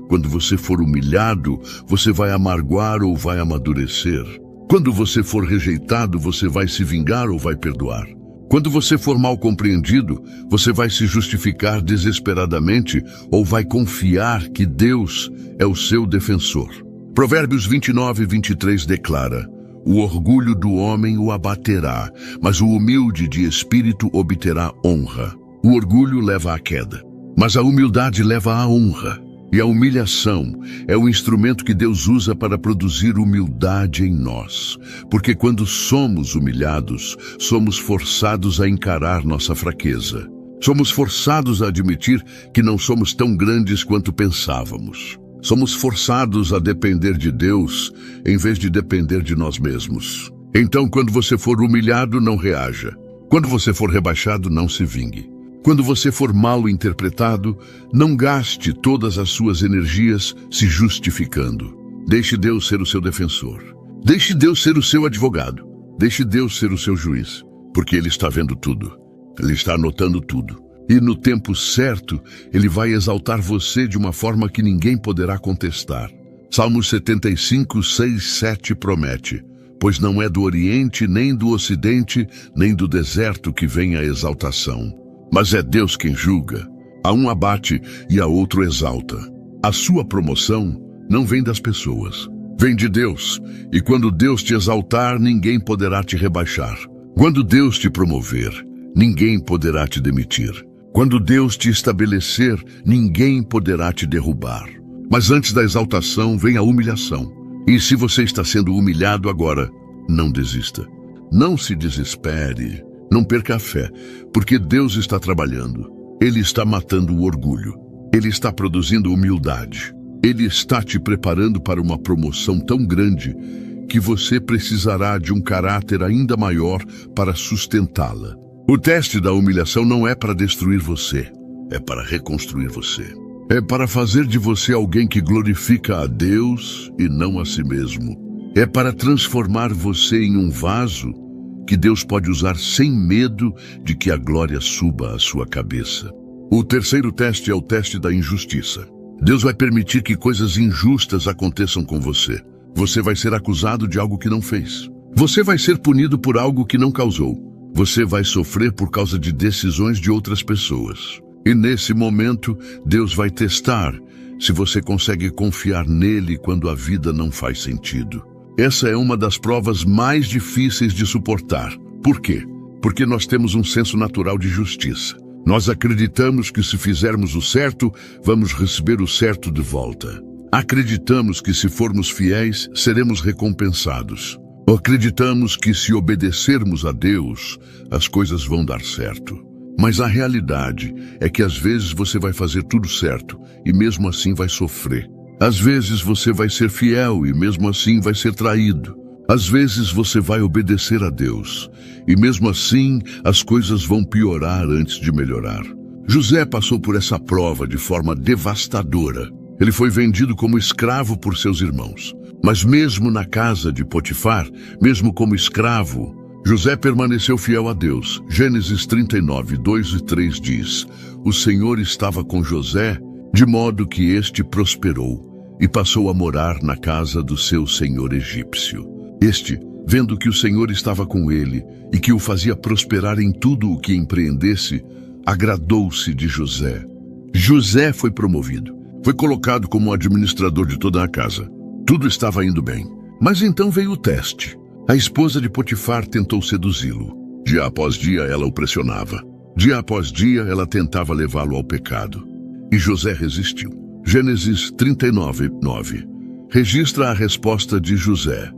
quando você for humilhado, você vai amarguar ou vai amadurecer? Quando você for rejeitado, você vai se vingar ou vai perdoar? Quando você for mal compreendido, você vai se justificar desesperadamente ou vai confiar que Deus é o seu defensor? Provérbios 29:23 declara: o orgulho do homem o abaterá, mas o humilde de espírito obterá honra. O orgulho leva à queda, mas a humildade leva à honra. E a humilhação é o instrumento que Deus usa para produzir humildade em nós. Porque quando somos humilhados, somos forçados a encarar nossa fraqueza. Somos forçados a admitir que não somos tão grandes quanto pensávamos. Somos forçados a depender de Deus em vez de depender de nós mesmos. Então, quando você for humilhado, não reaja. Quando você for rebaixado, não se vingue. Quando você for mal interpretado, não gaste todas as suas energias se justificando. Deixe Deus ser o seu defensor. Deixe Deus ser o seu advogado. Deixe Deus ser o seu juiz, porque Ele está vendo tudo. Ele está anotando tudo. E no tempo certo, Ele vai exaltar você de uma forma que ninguém poderá contestar. Salmos 75, 6, 7 promete: pois não é do Oriente, nem do Ocidente, nem do deserto que vem a exaltação. Mas é Deus quem julga. A um abate e a outro exalta. A sua promoção não vem das pessoas. Vem de Deus. E quando Deus te exaltar, ninguém poderá te rebaixar. Quando Deus te promover, ninguém poderá te demitir. Quando Deus te estabelecer, ninguém poderá te derrubar. Mas antes da exaltação vem a humilhação. E se você está sendo humilhado agora, não desista. Não se desespere. Não perca a fé, porque Deus está trabalhando. Ele está matando o orgulho. Ele está produzindo humildade. Ele está te preparando para uma promoção tão grande que você precisará de um caráter ainda maior para sustentá-la. O teste da humilhação não é para destruir você, é para reconstruir você. É para fazer de você alguém que glorifica a Deus e não a si mesmo. É para transformar você em um vaso que Deus pode usar sem medo de que a glória suba à sua cabeça. O terceiro teste é o teste da injustiça. Deus vai permitir que coisas injustas aconteçam com você. Você vai ser acusado de algo que não fez. Você vai ser punido por algo que não causou. Você vai sofrer por causa de decisões de outras pessoas. E nesse momento, Deus vai testar se você consegue confiar nele quando a vida não faz sentido. Essa é uma das provas mais difíceis de suportar. Por quê? Porque nós temos um senso natural de justiça. Nós acreditamos que se fizermos o certo, vamos receber o certo de volta. Acreditamos que se formos fiéis, seremos recompensados. Acreditamos que se obedecermos a Deus, as coisas vão dar certo. Mas a realidade é que às vezes você vai fazer tudo certo e mesmo assim vai sofrer. Às vezes você vai ser fiel e mesmo assim vai ser traído. Às vezes você vai obedecer a Deus e mesmo assim as coisas vão piorar antes de melhorar. José passou por essa prova de forma devastadora. Ele foi vendido como escravo por seus irmãos. Mas mesmo na casa de Potifar, mesmo como escravo, José permaneceu fiel a Deus. Gênesis 39, 2 e 3 diz: o Senhor estava com José, de modo que este prosperou, e passou a morar na casa do seu senhor egípcio. Este, vendo que o Senhor estava com ele, e que o fazia prosperar em tudo o que empreendesse, agradou-se de José. José foi promovido. Foi colocado como administrador de toda a casa. Tudo estava indo bem. Mas então veio o teste. A esposa de Potifar tentou seduzi-lo. Dia após dia ela o pressionava. Dia após dia ela tentava levá-lo ao pecado. E José resistiu. Gênesis 39, 9. Registra a resposta de José.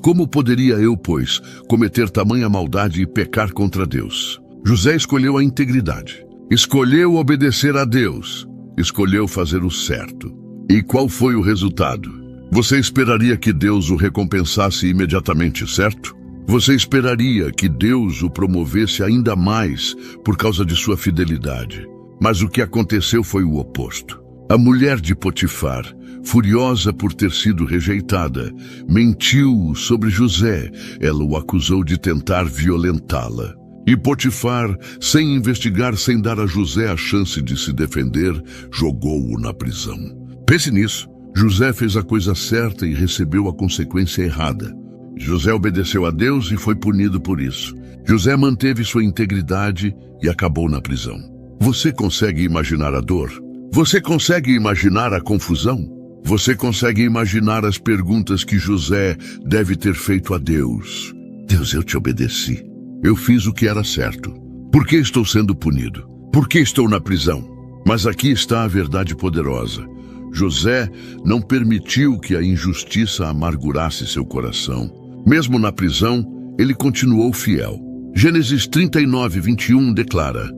Como poderia eu, pois, cometer tamanha maldade e pecar contra Deus? José escolheu a integridade. Escolheu obedecer a Deus. Escolheu fazer o certo. E qual foi o resultado? Você esperaria que Deus o recompensasse imediatamente, certo? Você esperaria que Deus o promovesse ainda mais por causa de sua fidelidade. Mas o que aconteceu foi o oposto. A mulher de Potifar, furiosa por ter sido rejeitada, mentiu sobre José. Ela o acusou de tentar violentá-la. E Potifar, sem investigar, sem dar a José a chance de se defender, jogou-o na prisão. Pense nisso. José fez a coisa certa e recebeu a consequência errada. José obedeceu a Deus e foi punido por isso. José manteve sua integridade e acabou na prisão. Você consegue imaginar a dor? Você consegue imaginar a confusão? Você consegue imaginar as perguntas que José deve ter feito a Deus? Deus, eu te obedeci. Eu fiz o que era certo. Por que estou sendo punido? Por que estou na prisão? Mas aqui está a verdade poderosa. José não permitiu que a injustiça amargurasse seu coração. Mesmo na prisão, ele continuou fiel. Gênesis 39, 21 declara: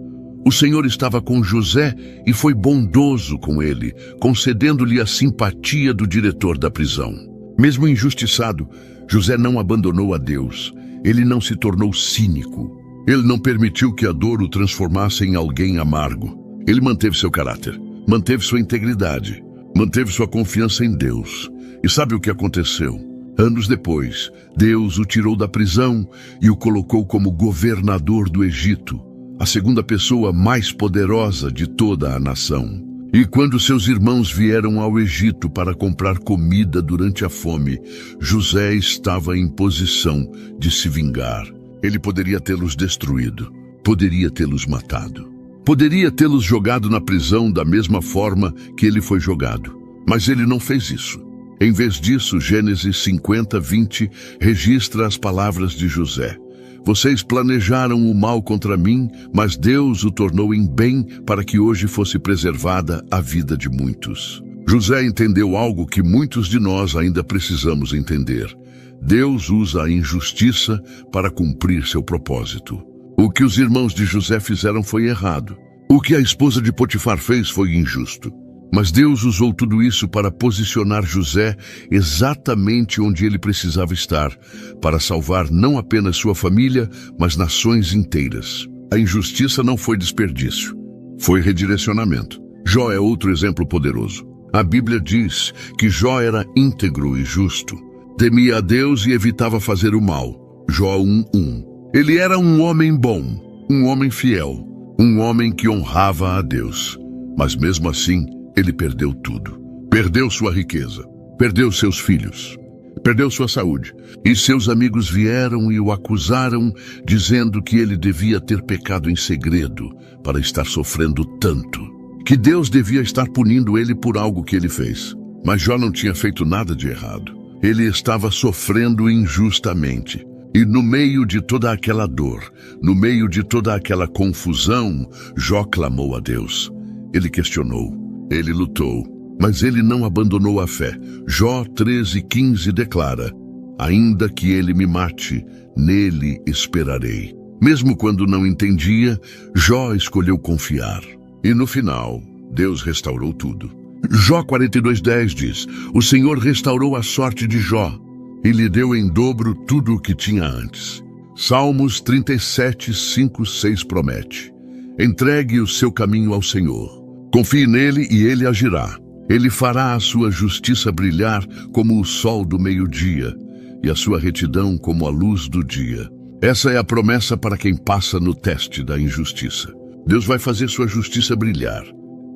O Senhor estava com José e foi bondoso com ele, concedendo-lhe a simpatia do diretor da prisão. Mesmo injustiçado, José não abandonou a Deus. Ele não se tornou cínico. Ele não permitiu que a dor o transformasse em alguém amargo. Ele manteve seu caráter, manteve sua integridade, manteve sua confiança em Deus. E sabe o que aconteceu? Anos depois, Deus o tirou da prisão e o colocou como governador do Egito, a segunda pessoa mais poderosa de toda a nação. E quando seus irmãos vieram ao Egito para comprar comida durante a fome, José estava em posição de se vingar. Ele poderia tê-los destruído, poderia tê-los matado, poderia tê-los jogado na prisão da mesma forma que ele foi jogado. Mas ele não fez isso. Em vez disso, Gênesis 50:20 registra as palavras de José. Vocês planejaram o mal contra mim, mas Deus o tornou em bem para que hoje fosse preservada a vida de muitos. José entendeu algo que muitos de nós ainda precisamos entender. Deus usa a injustiça para cumprir seu propósito. O que os irmãos de José fizeram foi errado. O que a esposa de Potifar fez foi injusto. Mas Deus usou tudo isso para posicionar José exatamente onde ele precisava estar, para salvar não apenas sua família, mas nações inteiras. A injustiça não foi desperdício, foi redirecionamento. Jó é outro exemplo poderoso. A Bíblia diz que Jó era íntegro e justo. Temia a Deus e evitava fazer o mal. Jó 1:1. Ele era um homem bom, um homem fiel, um homem que honrava a Deus. Mas mesmo assim, ele perdeu tudo. Perdeu sua riqueza, perdeu seus filhos, perdeu sua saúde. E seus amigos vieram e o acusaram, dizendo que ele devia ter pecado em segredo para estar sofrendo tanto, que Deus devia estar punindo ele por algo que ele fez. Mas Jó não tinha feito nada de errado. Ele estava sofrendo injustamente. E no meio de toda aquela dor, no meio de toda aquela confusão, Jó clamou a Deus. Ele questionou. Ele lutou, mas ele não abandonou a fé. Jó 13:15 declara: ainda que ele me mate, nele esperarei. Mesmo quando não entendia, Jó escolheu confiar. E no final, Deus restaurou tudo. Jó 42:10 diz: o Senhor restaurou a sorte de Jó e lhe deu em dobro tudo o que tinha antes. Salmos 37:5-6 promete: entregue o seu caminho ao Senhor. Confie nele e ele agirá. Ele fará a sua justiça brilhar como o sol do meio-dia e a sua retidão como a luz do dia. Essa é a promessa para quem passa no teste da injustiça. Deus vai fazer sua justiça brilhar.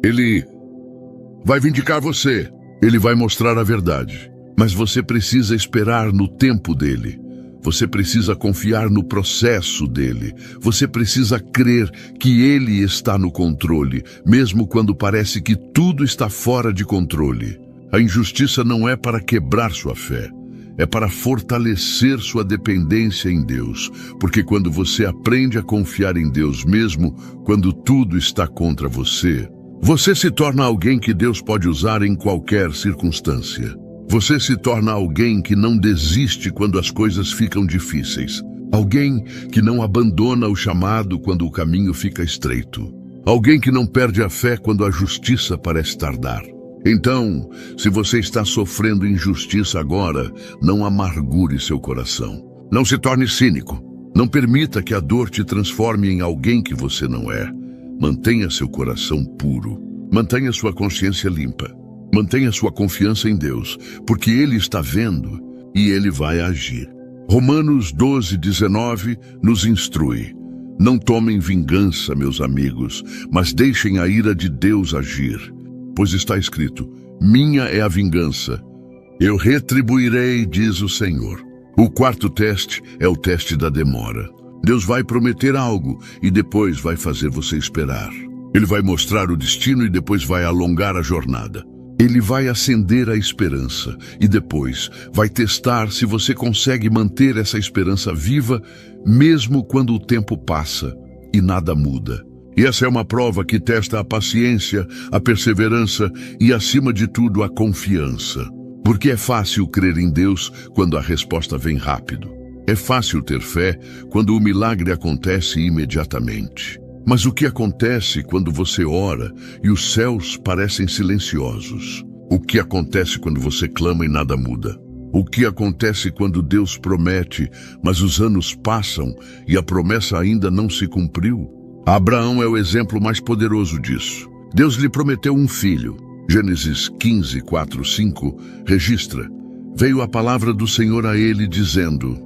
Ele vai vindicar você. Ele vai mostrar a verdade. Mas você precisa esperar no tempo dele. Você precisa confiar no processo dele. Você precisa crer que ele está no controle, mesmo quando parece que tudo está fora de controle. A injustiça não é para quebrar sua fé, é para fortalecer sua dependência em Deus. Porque quando você aprende a confiar em Deus mesmo quando tudo está contra você, você se torna alguém que Deus pode usar em qualquer circunstância. Você se torna alguém que não desiste quando as coisas ficam difíceis. Alguém que não abandona o chamado quando o caminho fica estreito. Alguém que não perde a fé quando a justiça parece tardar. Então, se você está sofrendo injustiça agora, não amargure seu coração. Não se torne cínico. Não permita que a dor te transforme em alguém que você não é. Mantenha seu coração puro. Mantenha sua consciência limpa. Mantenha sua confiança em Deus, porque Ele está vendo e Ele vai agir. Romanos 12:19 nos instrui: não tomem vingança, meus amigos, mas deixem a ira de Deus agir. Pois está escrito: minha é a vingança, eu retribuirei, diz o Senhor. O quarto teste é o teste da demora. Deus vai prometer algo e depois vai fazer você esperar. Ele vai mostrar o destino e depois vai alongar a jornada. Ele vai acender a esperança e depois vai testar se você consegue manter essa esperança viva, mesmo quando o tempo passa e nada muda. E essa é uma prova que testa a paciência, a perseverança e, acima de tudo, a confiança. Porque é fácil crer em Deus quando a resposta vem rápido. É fácil ter fé quando o milagre acontece imediatamente. Mas o que acontece quando você ora e os céus parecem silenciosos? O que acontece quando você clama e nada muda? O que acontece quando Deus promete, mas os anos passam e a promessa ainda não se cumpriu? Abraão é o exemplo mais poderoso disso. Deus lhe prometeu um filho. Gênesis 15, 4, 5 registra: veio a palavra do Senhor a ele dizendo: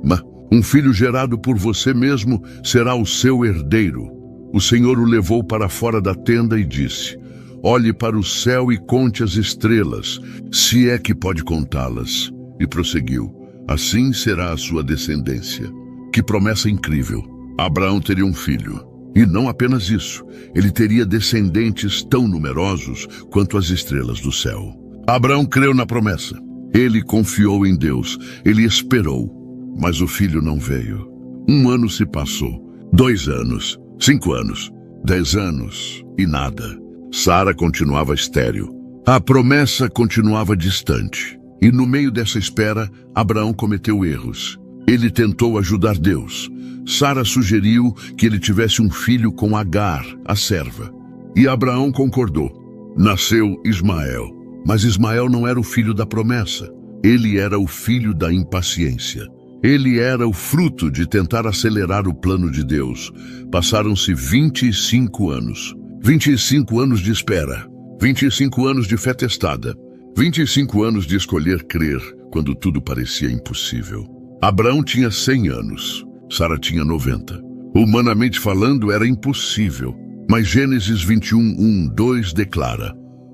um filho gerado por você mesmo será o seu herdeiro. O Senhor o levou para fora da tenda e disse: olhe para o céu e conte as estrelas, se é que pode contá-las. E prosseguiu: assim será a sua descendência. Que promessa incrível! Abraão teria um filho. E não apenas isso, ele teria descendentes tão numerosos quanto as estrelas do céu. Abraão creu na promessa. Ele confiou em Deus. Ele esperou. Mas o filho não veio. 1 ano se passou. 2 anos. 5 anos. 10 anos. E nada. Sara continuava estéril. A promessa continuava distante. E no meio dessa espera, Abraão cometeu erros. Ele tentou ajudar Deus. Sara sugeriu que ele tivesse um filho com Agar, a serva. E Abraão concordou. Nasceu Ismael. Mas Ismael não era o filho da promessa. Ele era o filho da impaciência. Ele era o fruto de tentar acelerar o plano de Deus. Passaram-se 25 anos. 25 anos de espera. 25 anos de fé testada. 25 anos de escolher crer quando tudo parecia impossível. Abraão tinha 100 anos. Sara tinha 90. Humanamente falando, era impossível. Mas Gênesis 21, 2 declara: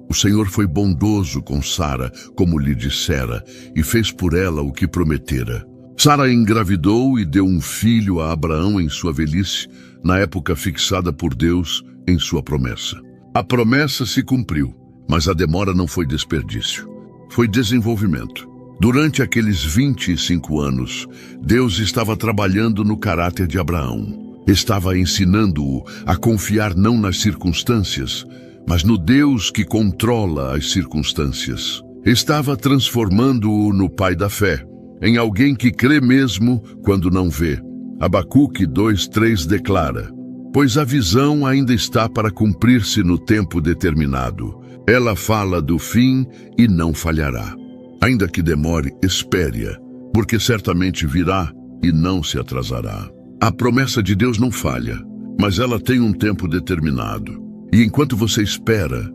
o Senhor foi bondoso com Sara, como lhe dissera, e fez por ela o que prometera. Sara engravidou e deu um filho a Abraão em sua velhice, na época fixada por Deus em sua promessa. A promessa se cumpriu, mas a demora não foi desperdício. Foi desenvolvimento. Durante aqueles 25 anos, Deus estava trabalhando no caráter de Abraão. Estava ensinando-o a confiar não nas circunstâncias, mas no Deus que controla as circunstâncias. Estava transformando-o no pai da fé, em alguém que crê mesmo quando não vê. Abacuque 2:3 declara: pois a visão ainda está para cumprir-se no tempo determinado. Ela fala do fim e não falhará. Ainda que demore, espere-a, porque certamente virá e não se atrasará. A promessa de Deus não falha, mas ela tem um tempo determinado. E enquanto você espera,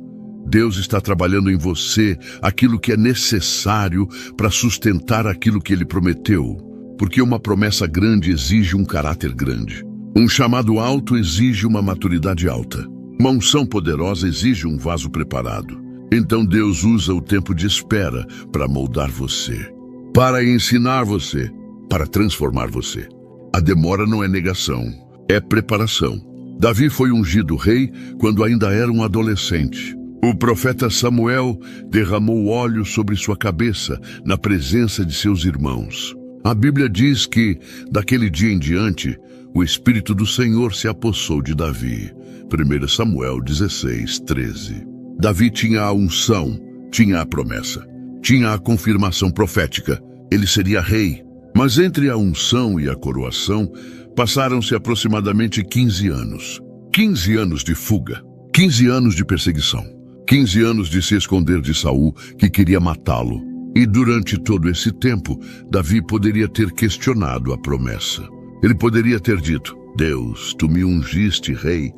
Deus está trabalhando em você aquilo que é necessário para sustentar aquilo que Ele prometeu. Porque uma promessa grande exige um caráter grande. Um chamado alto exige uma maturidade alta. Uma unção poderosa exige um vaso preparado. Então Deus usa o tempo de espera para moldar você, para ensinar você, para transformar você. A demora não é negação, é preparação. Davi foi ungido rei quando ainda era um adolescente. O profeta Samuel derramou óleo sobre sua cabeça na presença de seus irmãos. A Bíblia diz que, daquele dia em diante, o Espírito do Senhor se apossou de Davi. 1 Samuel 16:13. Davi tinha a unção, tinha a promessa, tinha a confirmação profética. Ele seria rei. Mas entre a unção e a coroação, passaram-se aproximadamente 15 anos. 15 anos de fuga, 15 anos de perseguição, 15 anos de se esconder de Saul, que queria matá-lo. E durante todo esse tempo, Davi poderia ter questionado a promessa. Ele poderia ter dito: Deus, tu me ungiste rei,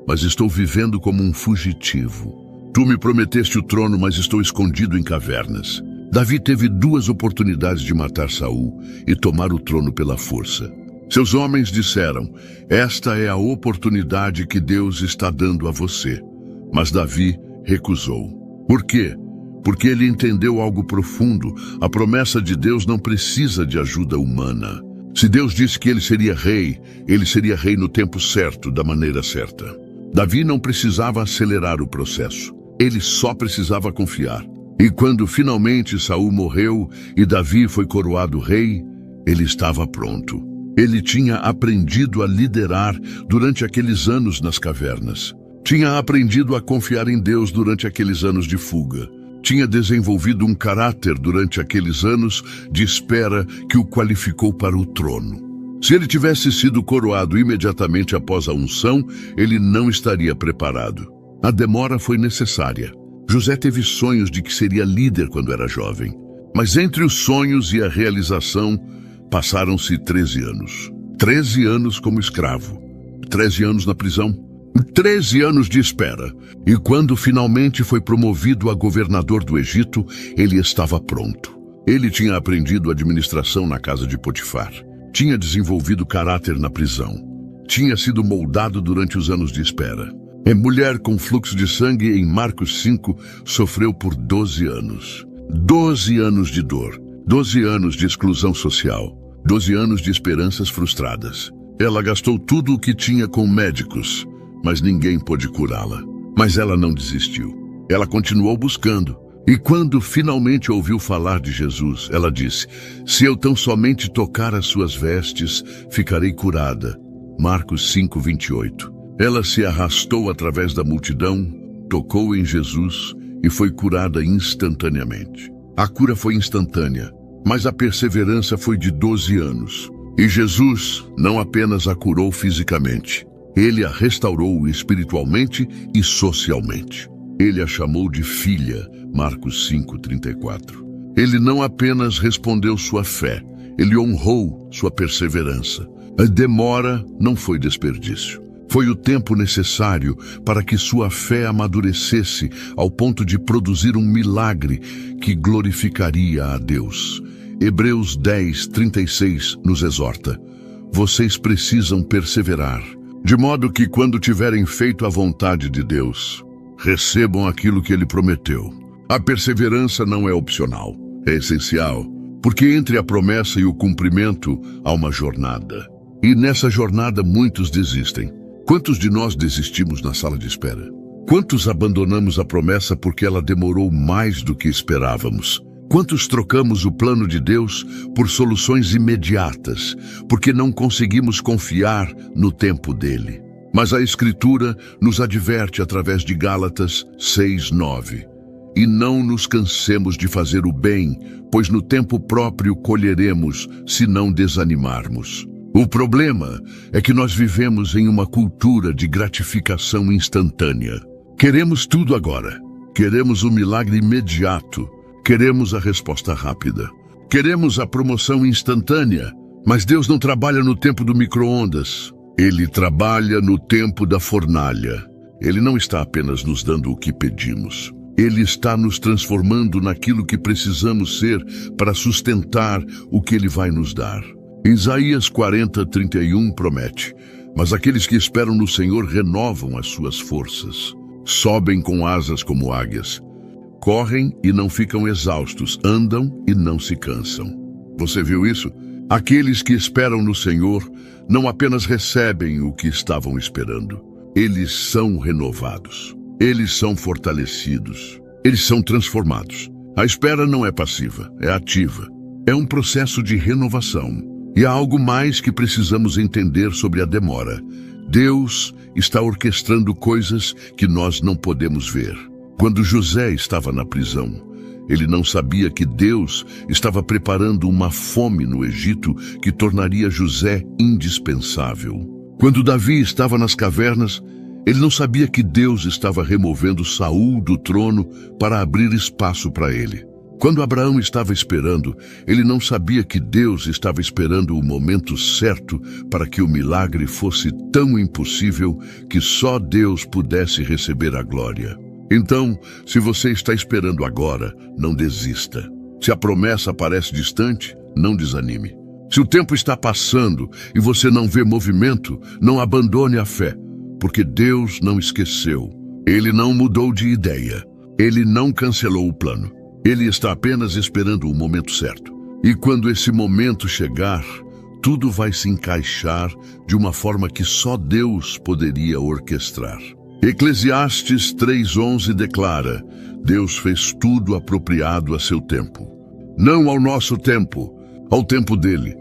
mas estou vivendo como um fugitivo. Tu me prometeste o trono, mas estou escondido em cavernas. Davi teve 2 oportunidades de matar Saul e tomar o trono pela força. Seus homens disseram: esta é a oportunidade que Deus está dando a você. Mas Davi recusou. Por quê? Porque ele entendeu algo profundo. A promessa de Deus não precisa de ajuda humana. Se Deus disse que ele seria rei no tempo certo, da maneira certa. Davi não precisava acelerar o processo. Ele só precisava confiar. E quando finalmente Saul morreu e Davi foi coroado rei, ele estava pronto. Ele tinha aprendido a liderar durante aqueles anos nas cavernas. Tinha aprendido a confiar em Deus durante aqueles anos de fuga. Tinha desenvolvido um caráter durante aqueles anos de espera que o qualificou para o trono. Se ele tivesse sido coroado imediatamente após a unção, ele não estaria preparado. A demora foi necessária. José teve sonhos de que seria líder quando era jovem. Mas entre os sonhos e a realização, passaram-se 13 anos. 13 anos como escravo. 13 anos na prisão. 13 anos de espera. E quando finalmente foi promovido a governador do Egito, ele estava pronto. Ele tinha aprendido administração na casa de Potifar. Tinha desenvolvido caráter na prisão. Tinha sido moldado durante os anos de espera. A mulher com fluxo de sangue em Marcos 5 sofreu por 12 anos. 12 anos de dor. 12 anos de exclusão social. 12 anos de esperanças frustradas. Ela gastou tudo o que tinha com médicos, mas ninguém pôde curá-la. Mas ela não desistiu. Ela continuou buscando. E quando finalmente ouviu falar de Jesus, ela disse: "Se eu tão somente tocar as suas vestes, ficarei curada." Marcos 5:28. Ela se arrastou através da multidão, tocou em Jesus e foi curada instantaneamente. A cura foi instantânea, mas a perseverança foi de 12 anos. E Jesus não apenas a curou fisicamente, ele a restaurou espiritualmente e socialmente. Ele a chamou de filha, Marcos 5:34. Ele não apenas respondeu sua fé, ele honrou sua perseverança. A demora não foi desperdício. Foi o tempo necessário para que sua fé amadurecesse ao ponto de produzir um milagre que glorificaria a Deus. Hebreus 10:36 nos exorta: "Vocês precisam perseverar, de modo que quando tiverem feito a vontade de Deus, recebam aquilo que ele prometeu." A perseverança não é opcional, é essencial, porque entre a promessa e o cumprimento há uma jornada. E nessa jornada muitos desistem. Quantos de nós desistimos na sala de espera? Quantos abandonamos a promessa porque ela demorou mais do que esperávamos? Quantos trocamos o plano de Deus por soluções imediatas, porque não conseguimos confiar no tempo dele? Mas a Escritura nos adverte através de Gálatas 6:9. "E não nos cansemos de fazer o bem, pois no tempo próprio colheremos, se não desanimarmos." O problema é que nós vivemos em uma cultura de gratificação instantânea. Queremos tudo agora. Queremos o milagre imediato. Queremos a resposta rápida. Queremos a promoção instantânea. Mas Deus não trabalha no tempo do micro-ondas. Ele trabalha no tempo da fornalha. Ele não está apenas nos dando o que pedimos. Ele está nos transformando naquilo que precisamos ser para sustentar o que ele vai nos dar. Isaías 40:31 promete: "Mas aqueles que esperam no Senhor renovam as suas forças. Sobem com asas como águias. Correm e não ficam exaustos, andam e não se cansam." Você viu isso? Aqueles que esperam no Senhor não apenas recebem o que estavam esperando. Eles são renovados. Eles são fortalecidos. Eles são transformados. A espera não é passiva, é ativa. É um processo de renovação. E há algo mais que precisamos entender sobre a demora. Deus está orquestrando coisas que nós não podemos ver. Quando José estava na prisão, ele não sabia que Deus estava preparando uma fome no Egito que tornaria José indispensável. Quando Davi estava nas cavernas, ele não sabia que Deus estava removendo Saul do trono para abrir espaço para ele. Quando Abraão estava esperando, ele não sabia que Deus estava esperando o momento certo para que o milagre fosse tão impossível que só Deus pudesse receber a glória. Então, se você está esperando agora, não desista. Se a promessa parece distante, não desanime. Se o tempo está passando e você não vê movimento, não abandone a fé, porque Deus não esqueceu. Ele não mudou de ideia. Ele não cancelou o plano. Ele está apenas esperando o momento certo. E quando esse momento chegar, tudo vai se encaixar de uma forma que só Deus poderia orquestrar. Eclesiastes 3:11 declara: "Deus fez tudo apropriado a seu tempo. Não ao nosso tempo, ao tempo dele.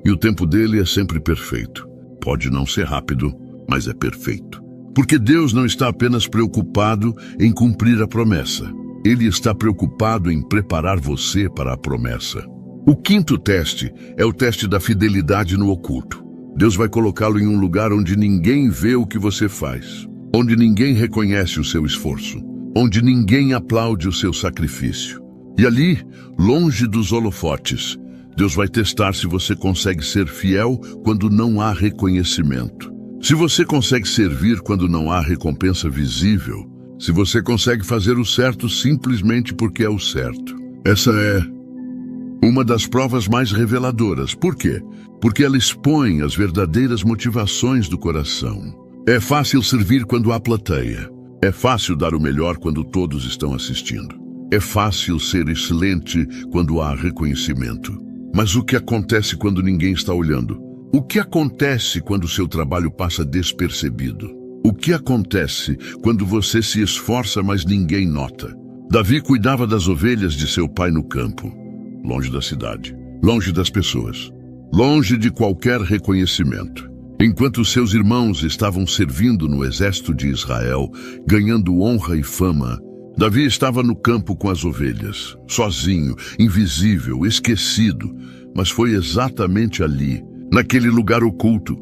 E o tempo dele é sempre perfeito. Pode não ser rápido, mas é perfeito." Porque Deus não está apenas preocupado em cumprir a promessa. Ele está preocupado em preparar você para a promessa. O quinto teste é o teste da fidelidade no oculto. Deus vai colocá-lo em um lugar onde ninguém vê o que você faz, onde ninguém reconhece o seu esforço, onde ninguém aplaude o seu sacrifício. E ali, longe dos holofotes, Deus vai testar se você consegue ser fiel quando não há reconhecimento. Se você consegue servir quando não há recompensa visível, se você consegue fazer o certo simplesmente porque é o certo. Essa é uma das provas mais reveladoras. Por quê? Porque ela expõe as verdadeiras motivações do coração. É fácil servir quando há plateia. É fácil dar o melhor quando todos estão assistindo. É fácil ser excelente quando há reconhecimento. Mas o que acontece quando ninguém está olhando? O que acontece quando seu trabalho passa despercebido? O que acontece quando você se esforça, mas ninguém nota? Davi cuidava das ovelhas de seu pai no campo, longe da cidade, longe das pessoas, longe de qualquer reconhecimento. Enquanto seus irmãos estavam servindo no exército de Israel, ganhando honra e fama, Davi estava no campo com as ovelhas, sozinho, invisível, esquecido. Mas foi exatamente ali, naquele lugar oculto,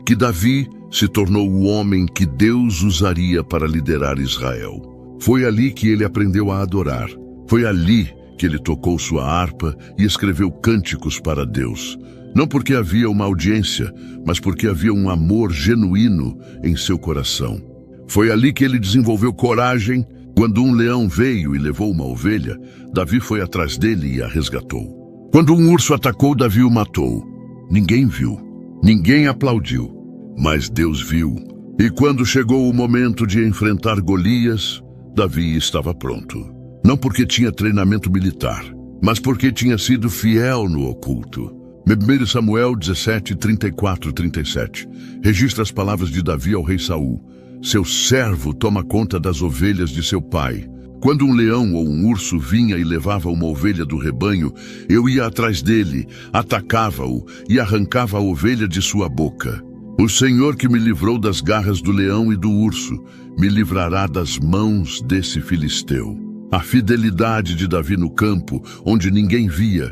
que Davi se tornou o homem que Deus usaria para liderar Israel. Foi ali que ele aprendeu a adorar. Foi ali que ele tocou sua harpa e escreveu cânticos para Deus. Não porque havia uma audiência, mas porque havia um amor genuíno em seu coração. Foi ali que ele desenvolveu coragem. Quando um leão veio e levou uma ovelha, Davi foi atrás dele e a resgatou. Quando um urso atacou, Davi o matou. Ninguém viu, ninguém aplaudiu, mas Deus viu. E quando chegou o momento de enfrentar Golias, Davi estava pronto. Não porque tinha treinamento militar, mas porque tinha sido fiel no oculto. 1 Samuel 17, 34 e 37 registra as palavras de Davi ao rei Saul. Seu servo toma conta das ovelhas de seu pai. Quando um leão ou um urso vinha e levava uma ovelha do rebanho, eu ia atrás dele, atacava-o e arrancava a ovelha de sua boca. O Senhor que me livrou das garras do leão e do urso, me livrará das mãos desse filisteu. A fidelidade de Davi no campo, onde ninguém via,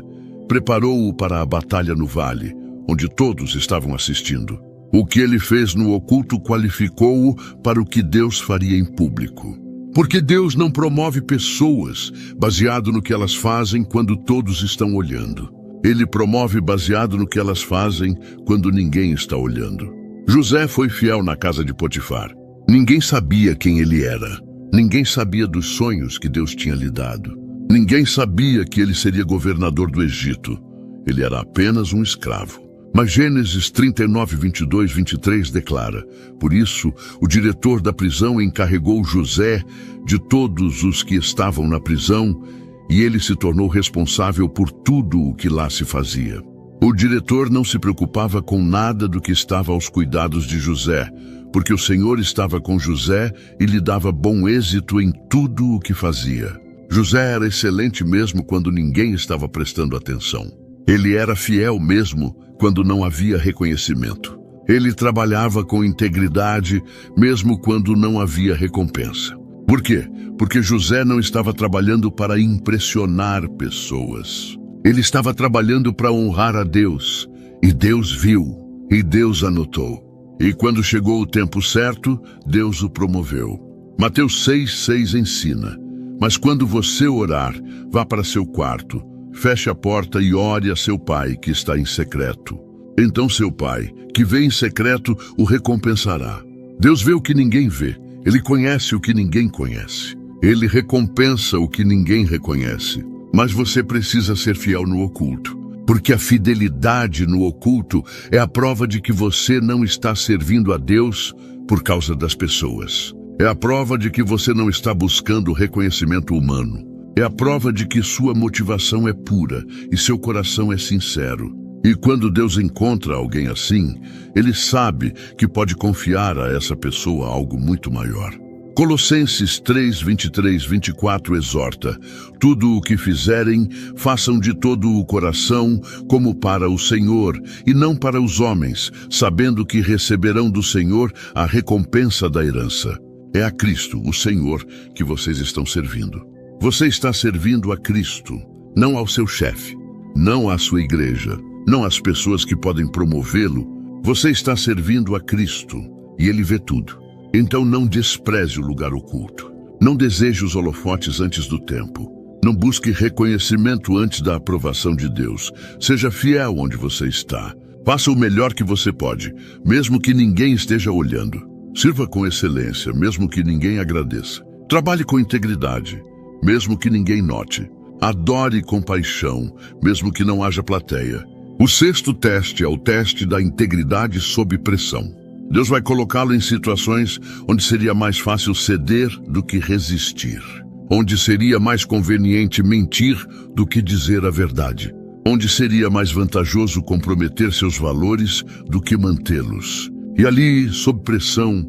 preparou-o para a batalha no vale, onde todos estavam assistindo. O que ele fez no oculto qualificou-o para o que Deus faria em público. Porque Deus não promove pessoas baseado no que elas fazem quando todos estão olhando. Ele promove baseado no que elas fazem quando ninguém está olhando. José foi fiel na casa de Potifar. Ninguém sabia quem ele era. Ninguém sabia dos sonhos que Deus tinha lhe dado. Ninguém sabia que ele seria governador do Egito. Ele era apenas um escravo. Mas Gênesis 39, 22, 23 declara: por isso, o diretor da prisão encarregou José de todos os que estavam na prisão, e ele se tornou responsável por tudo o que lá se fazia. O diretor não se preocupava com nada do que estava aos cuidados de José, porque o Senhor estava com José e lhe dava bom êxito em tudo o que fazia. José era excelente mesmo quando ninguém estava prestando atenção. Ele era fiel mesmo quando não havia reconhecimento. Ele trabalhava com integridade mesmo quando não havia recompensa. Por quê? Porque José não estava trabalhando para impressionar pessoas. Ele estava trabalhando para honrar a Deus. E Deus viu, e Deus anotou. E quando chegou o tempo certo, Deus o promoveu. Mateus 6,6 ensina: mas quando você orar, vá para seu quarto, feche a porta e ore a seu pai que está em secreto. Então seu pai, que vê em secreto, o recompensará. Deus vê o que ninguém vê. Ele conhece o que ninguém conhece. Ele recompensa o que ninguém reconhece. Mas você precisa ser fiel no oculto, porque a fidelidade no oculto é a prova de que você não está servindo a Deus por causa das pessoas. É a prova de que você não está buscando reconhecimento humano. É a prova de que sua motivação é pura e seu coração é sincero. E quando Deus encontra alguém assim, Ele sabe que pode confiar a essa pessoa algo muito maior. Colossenses 3, 23, 24 exorta: tudo o que fizerem, façam de todo o coração, como para o Senhor, e não para os homens, sabendo que receberão do Senhor a recompensa da herança. É a Cristo, o Senhor, que vocês estão servindo. Você está servindo a Cristo, não ao seu chefe, não à sua igreja, não às pessoas que podem promovê-lo, Você está servindo a Cristo e Ele vê tudo. Então não despreze o lugar oculto. Não deseje os holofotes antes do tempo. Não busque reconhecimento antes da aprovação de Deus. Seja fiel onde você está. Faça o melhor que você pode, mesmo que ninguém esteja olhando. Sirva com excelência, mesmo que ninguém agradeça. Trabalhe com integridade, mesmo que ninguém note. Adore com paixão, mesmo que não haja plateia. O sexto teste é o teste da integridade sob pressão. Deus vai colocá-lo em situações onde seria mais fácil ceder do que resistir. Onde seria mais conveniente mentir do que dizer a verdade. Onde seria mais vantajoso comprometer seus valores do que mantê-los. E ali, sob pressão,